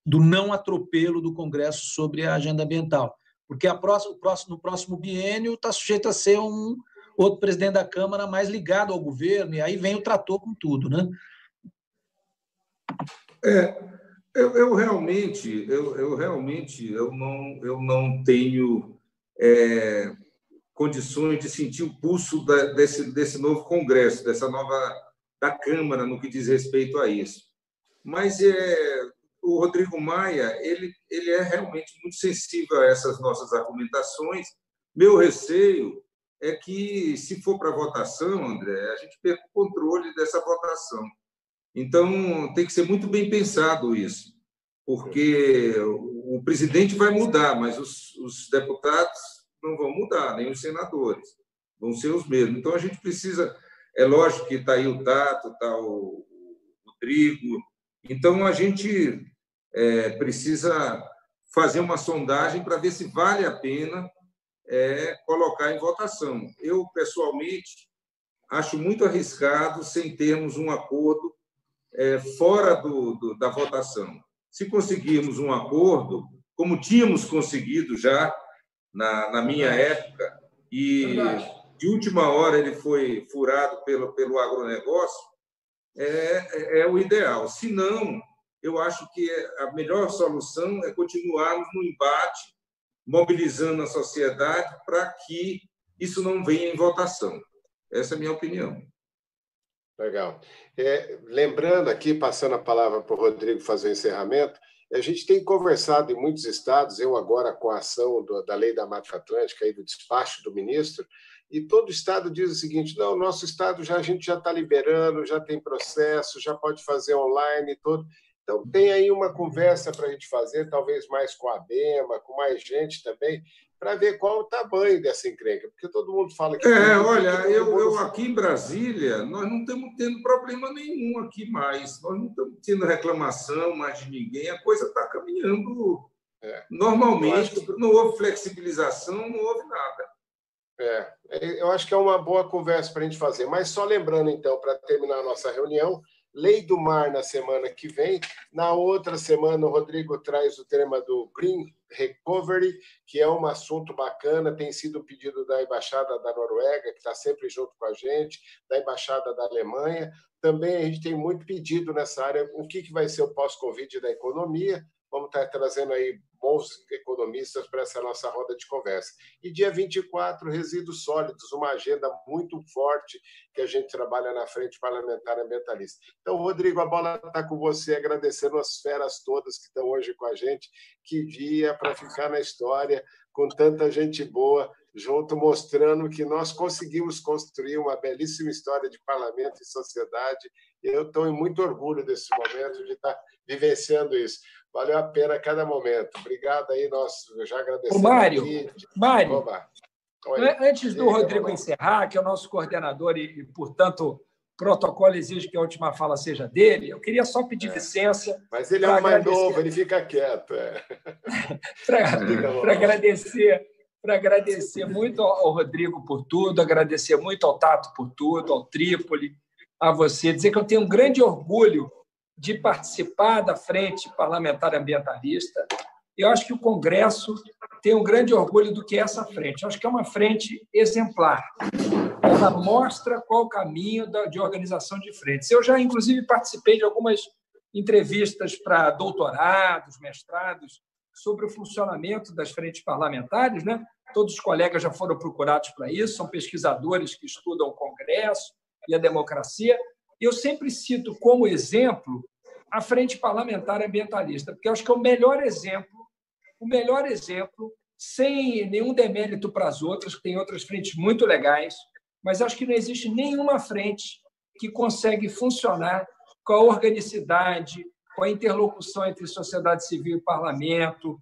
do não atropelo do Congresso sobre a agenda ambiental, porque no próximo biênio está sujeito a ser um outro presidente da Câmara mais ligado ao governo, e aí vem o trator com tudo, né? Eu realmente não tenho condições de sentir o pulso desse novo Congresso, da Câmara, no que diz respeito a isso. Mas o Rodrigo Maia ele é realmente muito sensível a essas nossas argumentações. Meu receio é que, se for para votação, André, a gente perca o controle dessa votação. Então, tem que ser muito bem pensado isso, porque o presidente vai mudar, mas os deputados não vão mudar, nem os senadores, vão ser os mesmos. Então, a gente precisa... É lógico que está aí o Tato, está o Rodrigo. Então, a gente precisa fazer uma sondagem para ver se vale a pena colocar em votação. Eu, pessoalmente, acho muito arriscado sem termos um acordo fora da votação. Se conseguirmos um acordo, como tínhamos conseguido já na minha época, e de última hora ele foi furado pelo agronegócio, é o ideal. Se não, eu acho que a melhor solução é continuarmos no embate, mobilizando a sociedade para que isso não venha em votação. Essa é a minha opinião. Legal. Lembrando aqui, passando a palavra para o Rodrigo fazer o encerramento, a gente tem conversado em muitos estados, eu agora com a ação da Lei da Mata Atlântica, aí do despacho do ministro, e todo estado diz o seguinte: não, nosso estado a gente já está liberando, já tem processo, já pode fazer online e tudo. Então, tem aí uma conversa para a gente fazer, talvez mais com a ABEMA, com mais gente também, para ver qual o tamanho dessa encrenca, porque todo mundo fala que... Olha, eu aqui em Brasília, nós não estamos tendo problema nenhum aqui mais, nós não estamos tendo reclamação mais de ninguém, a coisa está caminhando normalmente, não houve flexibilização, não houve nada. Eu acho que é uma boa conversa para a gente fazer, mas só lembrando, então, para terminar a nossa reunião, Lei do Mar na semana que vem. Na outra semana, o Rodrigo traz o tema do Green Recovery, que é um assunto bacana, tem sido um pedido da Embaixada da Noruega, que está sempre junto com a gente, da Embaixada da Alemanha. Também a gente tem muito pedido nessa área, o que vai ser o pós-Covid da economia. Vamos estar trazendo aí bons economistas para essa nossa roda de conversa. E dia 24, resíduos sólidos, uma agenda muito forte que a gente trabalha na Frente Parlamentar Ambientalista. Então, Rodrigo, a bola está com você, agradecendo as feras todas que estão hoje com a gente. Que dia para ficar na história, com tanta gente boa junto, mostrando que nós conseguimos construir uma belíssima história de parlamento e sociedade. Eu estou em muito orgulho desse momento de estar vivenciando isso. valeu a pena cada momento. Obrigado aí, eu já agradeci. Mário, Oi. Antes do Rodrigo encerrar, que é o nosso coordenador e, portanto, o protocolo exige que a última fala seja dele, eu queria só pedir licença. Mas ele é o mais novo, ele fica quieto. Para agradecer muito ao Rodrigo por tudo, agradecer muito ao Tato por tudo, ao Trípoli, a você, dizer que eu tenho um grande orgulho de participar da Frente Parlamentar Ambientalista. Eu acho que o Congresso tem um grande orgulho do que é essa frente. Eu acho que é uma frente exemplar. Ela mostra qual o caminho de organização de frentes. Eu já, inclusive, participei de algumas entrevistas para doutorados, mestrados, sobre o funcionamento das frentes parlamentares, né? Todos os colegas já foram procurados para isso, são pesquisadores que estudam o Congresso e a democracia. Eu sempre cito como exemplo a Frente Parlamentar Ambientalista, porque eu acho que é o melhor exemplo, sem nenhum demérito para as outras, que tem outras frentes muito legais, mas acho que não existe nenhuma frente que consegue funcionar com a organicidade, com a interlocução entre sociedade civil e parlamento,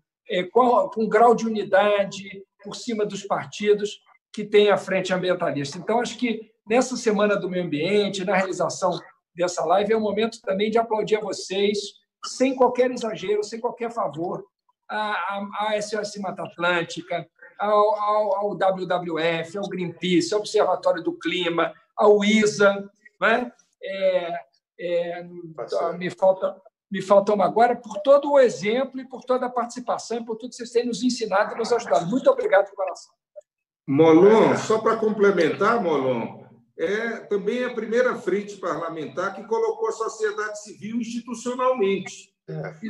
com um grau de unidade por cima dos partidos que tem a Frente Ambientalista. Então, acho que nessa Semana do Meio Ambiente, na realização dessa live, é o momento também de aplaudir a vocês, sem qualquer exagero, sem qualquer favor, a SOS Mata Atlântica, ao WWF, ao Greenpeace, ao Observatório do Clima, ao ISA, né? Me faltam agora por todo o exemplo e por toda a participação e por tudo que vocês têm nos ensinado e nos ajudado. Muito obrigado de coração. Molon, só para complementar, Molon, também a primeira frente parlamentar que colocou a sociedade civil institucionalmente.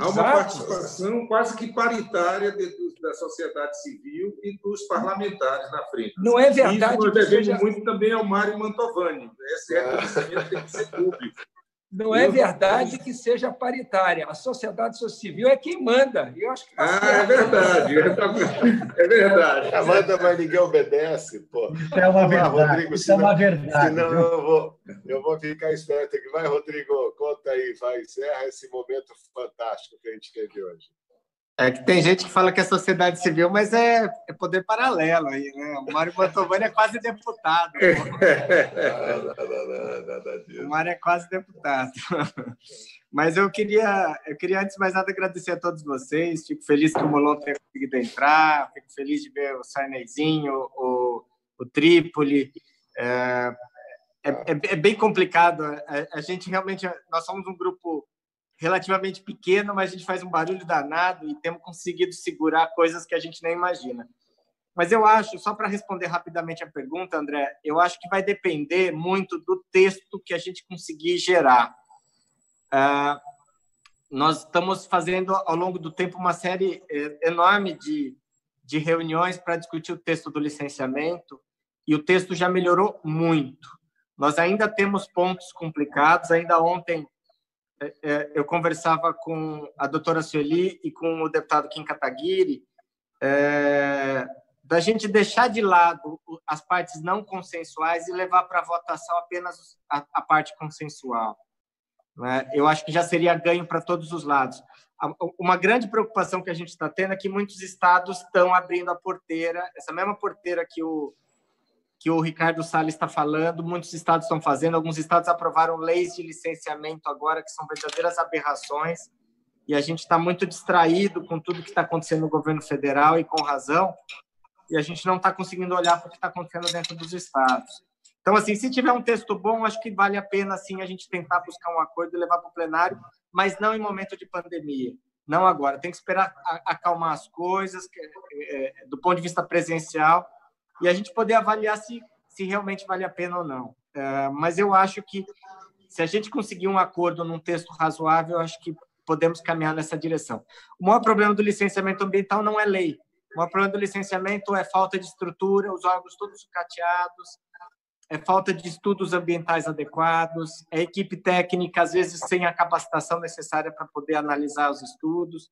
Há uma participação quase que paritária da sociedade civil e dos parlamentares na frente. Não é verdade. Isso nós devemos muito também ao Mário Mantovani. Esse reconhecimento tem que ser público. Não é verdade que seja paritária. A sociedade civil é quem manda. Eu acho que é verdade. É verdade. Ela manda, mas ninguém obedece. Pô. Isso é uma verdade. Rodrigo, Isso é uma verdade. Senão eu vou ficar esperto aqui. Vai, Rodrigo, conta aí. Encerra esse momento fantástico que a gente teve hoje. É que tem gente que fala que é sociedade civil, mas é poder paralelo aí, né? O Mário Mantovani é quase deputado. O Mário é quase deputado. Mas eu queria, antes de mais nada, agradecer a todos vocês. Fico feliz que o Molon tenha conseguido entrar. Fico feliz de ver o Sarnezinho, o Trípoli. É bem complicado. A gente realmente... Nós somos um grupo relativamente pequeno, mas a gente faz um barulho danado e temos conseguido segurar coisas que a gente nem imagina. Mas eu acho, só para responder rapidamente a pergunta, André, eu acho que vai depender muito do texto que a gente conseguir gerar. Nós estamos fazendo, ao longo do tempo, uma série enorme de reuniões para discutir o texto do licenciamento, e o texto já melhorou muito. Nós ainda temos pontos complicados. Ainda ontem eu conversava com a doutora Sueli e com o deputado Kim Kataguiri, da gente deixar de lado as partes não consensuais e levar para a votação apenas a parte consensual. Eu acho que já seria ganho para todos os lados. Uma grande preocupação que a gente está tendo é que muitos estados estão abrindo a porteira, essa mesma porteira que o Ricardo Salles está falando, muitos estados estão fazendo, alguns estados aprovaram leis de licenciamento agora, que são verdadeiras aberrações, e a gente está muito distraído com tudo que está acontecendo no governo federal, e com razão, e a gente não está conseguindo olhar para o que está acontecendo dentro dos estados. Então, assim, se tiver um texto bom, acho que vale a pena, assim, a gente tentar buscar um acordo e levar para o plenário, mas não em momento de pandemia, não agora. Tem que esperar acalmar as coisas, do ponto de vista presencial, e a gente poder avaliar se realmente vale a pena ou não. Mas eu acho que, se a gente conseguir um acordo num texto razoável, eu acho que podemos caminhar nessa direção. O maior problema do licenciamento ambiental não é lei. O maior problema do licenciamento é falta de estrutura, os órgãos todos sucateados, é falta de estudos ambientais adequados, é equipe técnica, às vezes, sem a capacitação necessária para poder analisar os estudos,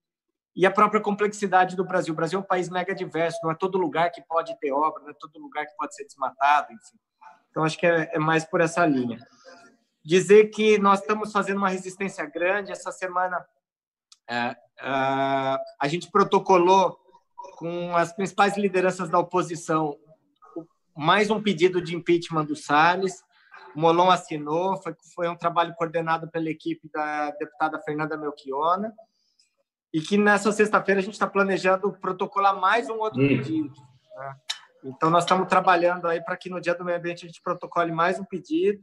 e a própria complexidade do Brasil. O Brasil é um país mega diverso, não é todo lugar que pode ter obra, não é todo lugar que pode ser desmatado, enfim. Então, acho que é mais por essa linha. Dizer que nós estamos fazendo uma resistência grande. Essa semana A gente protocolou com as principais lideranças da oposição mais um pedido de impeachment do Salles. O Molon assinou, foi um trabalho coordenado pela equipe da deputada Fernanda Melchiona, e que nessa sexta-feira a gente está planejando protocolar mais um outro pedido. Né? Então, nós estamos trabalhando aí para que no Dia do Meio Ambiente a gente protocole mais um pedido.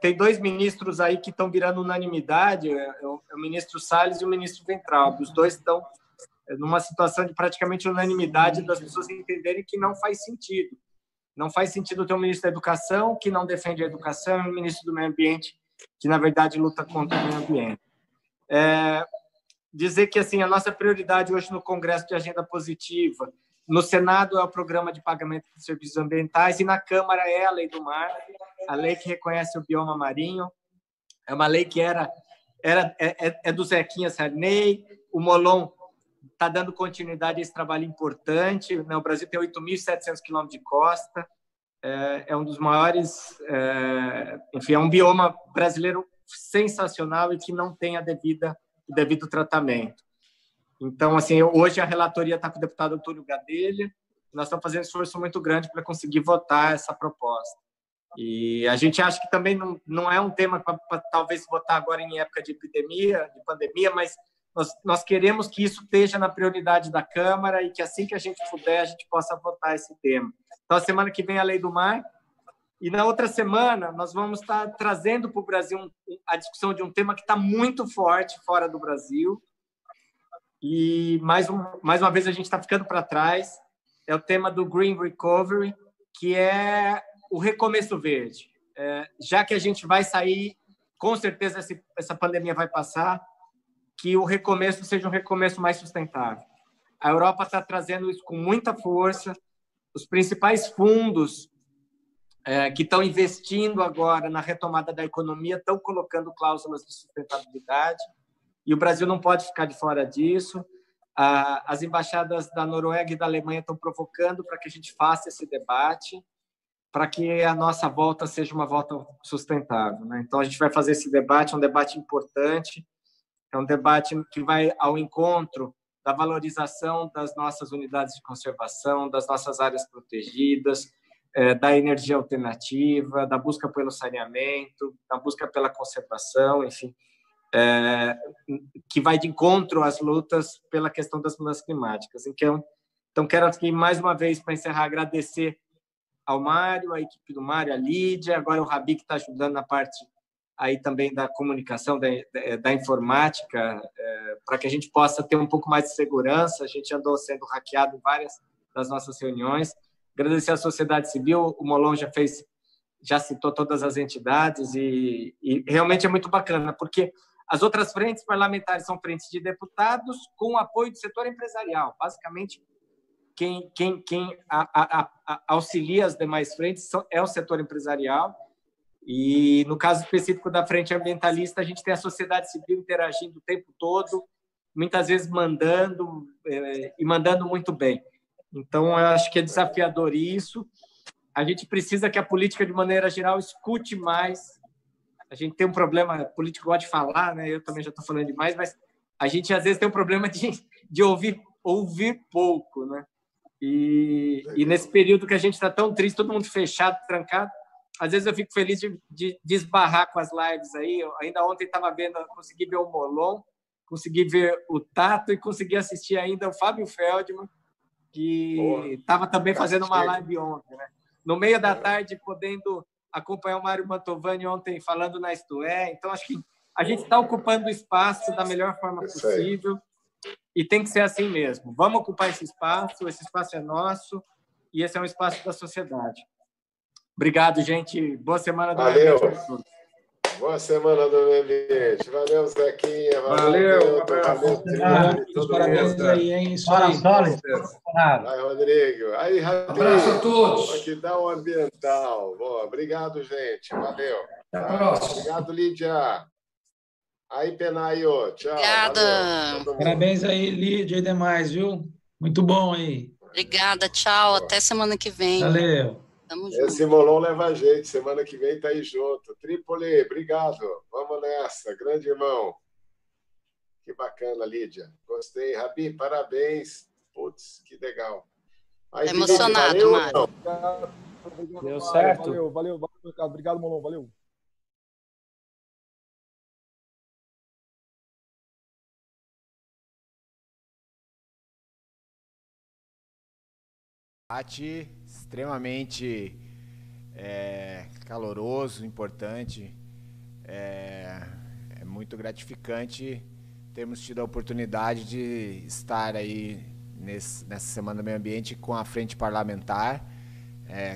Tem 2 ministros aí que estão virando unanimidade, o ministro Salles e o ministro Weintraub. Os 2 estão numa situação de praticamente unanimidade das pessoas entenderem que não faz sentido. Não faz sentido ter um ministro da Educação que não defende a educação e um ministro do Meio Ambiente que, na verdade, luta contra o meio ambiente. Dizer que assim, a nossa prioridade hoje no Congresso de Agenda Positiva, no Senado é o Programa de Pagamento de Serviços Ambientais e na Câmara é a Lei do Mar, a lei que reconhece o bioma marinho. É uma lei que é do Zequinha Sarney. O Molon está dando continuidade a esse trabalho importante. O Brasil tem 8.700 quilômetros de costa, é um dos maiores, enfim, é um bioma brasileiro sensacional e que não tem o devido tratamento. Então, assim, hoje a relatoria está com o deputado Antônio Gadelha, nós estamos fazendo um esforço muito grande para conseguir votar essa proposta. E a gente acha que também não é um tema para talvez votar agora em época de pandemia, mas nós queremos que isso esteja na prioridade da Câmara e que assim que a gente puder, a gente possa votar esse tema. Então, a semana que vem a Lei do Mar, e na outra semana nós vamos estar trazendo para o Brasil a discussão de um tema que está muito forte fora do Brasil, e mais uma vez a gente está ficando para trás, é o tema do Green Recovery, que é o recomeço verde. Já que a gente vai sair, com certeza essa pandemia vai passar, que o recomeço seja um recomeço mais sustentável. A Europa está trazendo isso com muita força, os principais fundos que estão investindo agora na retomada da economia estão colocando cláusulas de sustentabilidade, e o Brasil não pode ficar de fora disso. As embaixadas da Noruega e da Alemanha estão provocando para que a gente faça esse debate, para que a nossa volta seja uma volta sustentável, né? Então, a gente vai fazer esse debate, é um debate importante, é um debate que vai ao encontro da valorização das nossas unidades de conservação, das nossas áreas protegidas, da energia alternativa, da busca pelo saneamento, da busca pela conservação, enfim, que vai de encontro às lutas pela questão das mudanças climáticas. Então quero aqui, mais uma vez, para encerrar, agradecer ao Mário, à equipe do Mário, a Lídia, agora o Rabi, que está ajudando na parte aí também da comunicação, da informática, para que a gente possa ter um pouco mais de segurança. A gente andou sendo hackeado em várias das nossas reuniões. Agradecer à sociedade civil, o Molon já citou todas as entidades, e realmente é muito bacana, porque as outras frentes parlamentares são frentes de deputados com o apoio do setor empresarial. Basicamente, quem auxilia as demais frentes é o setor empresarial. E, no caso específico da Frente Ambientalista, a gente tem a sociedade civil interagindo o tempo todo, muitas vezes mandando muito bem. Então, eu acho que é desafiador isso. A gente precisa que a política, de maneira geral, escute mais. A gente tem um problema, político gosta de falar, né? Eu também já estou falando demais, mas a gente, às vezes, tem um problema de ouvir pouco, né? E nesse período que a gente está tão triste, todo mundo fechado, trancado, às vezes eu fico feliz de esbarrar com as lives aí. Eu ainda ontem estava consegui ver o Molon, consegui ver o Tato e consegui assistir ainda o Fábio Feldman, que estava também fazendo uma live ontem, né? No meio da tarde, podendo acompanhar o Mário Mantovani ontem falando na Isto É. Então, acho que a gente está ocupando o espaço da melhor forma possível, e tem que ser assim mesmo. Vamos ocupar esse espaço é nosso, e esse é um espaço da sociedade. Obrigado, gente. Boa semana do Meio Ambiente. Boa semana do Meio Ambiente. Valeu, Zequinha. Valeu. Parabéns aí, hein? Isso aí. Vai, Rodrigo. Aí, Rabi. Abraço a todos. Aqui dá um ambiental. Boa. Obrigado, gente. Valeu. Até a próxima. Obrigado, Lídia. Aí, Penaio. Tchau. Obrigada. Parabéns aí, Lídia e demais, viu? Muito bom aí. Obrigada. Tchau. Até semana que vem. Valeu. Tamo junto. Esse Molon leva a gente. Semana que vem tá aí junto. Trípoli, obrigado. Vamos nessa. Grande irmão. Que bacana, Lídia. Gostei. Rabi, parabéns. Putz, que legal. Aí, emocionado, valeu, Mário. Obrigado, Deu Mário. certo? Valeu, Ricardo. Obrigado, Molon. Valeu. Debate extremamente caloroso, importante. É muito gratificante termos tido a oportunidade de estar aí nessa Semana do Meio Ambiente com a Frente Parlamentar.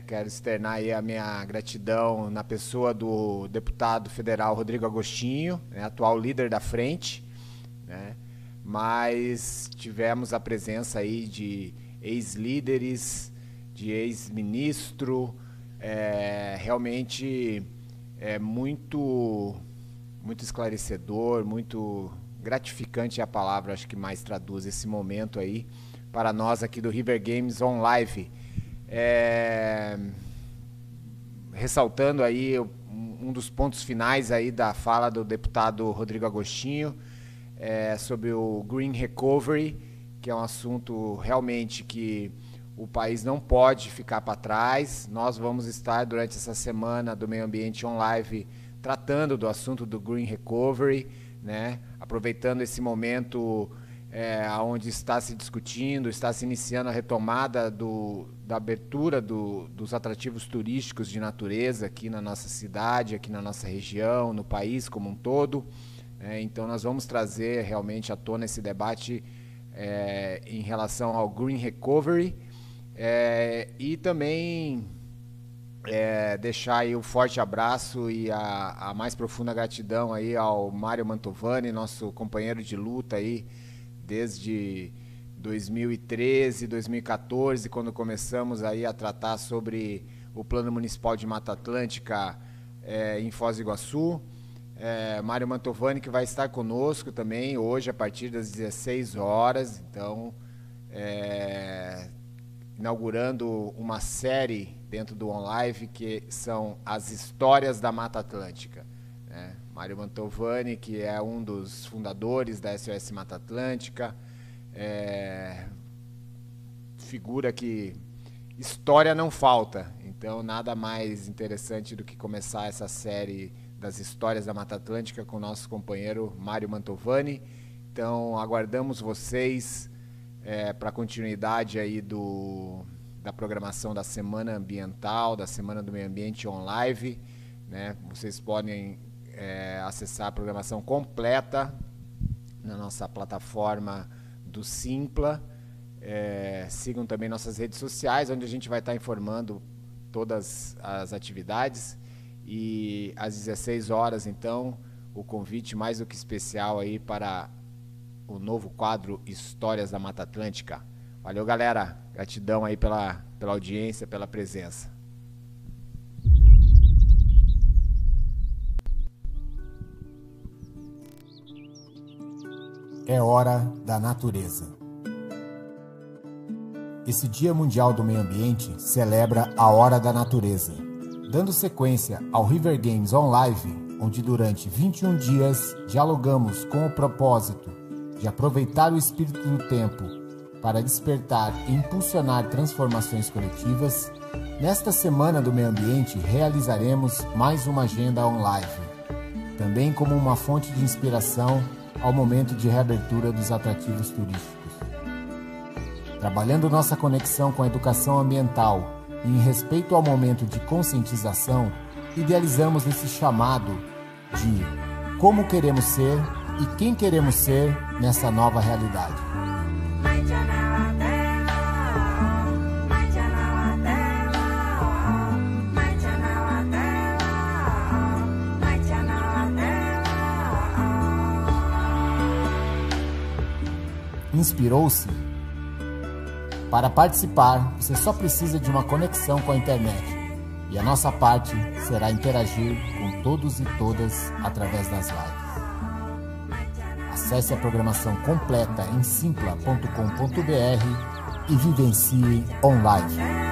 Quero externar aí a minha gratidão na pessoa do deputado federal Rodrigo Agostinho, né, atual líder da Frente, né, mas tivemos a presença aí de ex-líderes, de ex-ministro, realmente muito esclarecedor, muito gratificante é a palavra, acho que mais traduz esse momento aí para nós aqui do River Games On Live. Ressaltando aí um dos pontos finais aí da fala do deputado Rodrigo Agostinho, sobre o Green Recovery, que é um assunto realmente que o país não pode ficar para trás. Nós vamos estar durante essa Semana do Meio Ambiente On Live tratando do assunto do Green Recovery, né? Aproveitando esse momento onde está se discutindo, está se iniciando a retomada da abertura dos atrativos turísticos de natureza aqui na nossa cidade, aqui na nossa região, no país como um todo. Então nós vamos trazer realmente à tona esse debate em relação ao Green Recovery, e também deixar aí um forte abraço e a mais profunda gratidão aí ao Mário Mantovani, nosso companheiro de luta aí desde 2013, 2014, quando começamos aí a tratar sobre o Plano Municipal de Mata Atlântica em Foz do Iguaçu. Mário Mantovani, que vai estar conosco também hoje a partir das 16 horas, então inaugurando uma série dentro do OnLive que são as histórias da Mata Atlântica, né? Mário Mantovani, que é um dos fundadores da SOS Mata Atlântica, figura que história não falta, então nada mais interessante do que começar essa série das histórias da Mata Atlântica com o nosso companheiro Mário Mantovani. Então aguardamos vocês para a continuidade aí da programação da Semana Ambiental, da Semana do Meio Ambiente On Live, né? Vocês podem acessar a programação completa na nossa plataforma do Simpla. Sigam também nossas redes sociais, onde a gente vai estar informando todas as atividades. E às 16 horas, então, o convite mais do que especial aí para o novo quadro Histórias da Mata Atlântica. Valeu, galera. Gratidão aí pela audiência, pela presença. É hora da natureza. Esse Dia Mundial do Meio Ambiente celebra a Hora da Natureza, dando sequência ao River Games On Live, onde durante 21 dias dialogamos com o propósito de aproveitar o espírito do tempo para despertar e impulsionar transformações coletivas. Nesta Semana do Meio Ambiente realizaremos mais uma agenda On Live, também como uma fonte de inspiração ao momento de reabertura dos atrativos turísticos. Trabalhando nossa conexão com a educação ambiental e em respeito ao momento de conscientização, idealizamos esse chamado de como queremos ser e quem queremos ser nessa nova realidade. Inspirou-se? Para participar, você só precisa de uma conexão com a internet. E a nossa parte será interagir com todos e todas através das lives. Acesse a programação completa em simpla.com.br e vivencie On Live.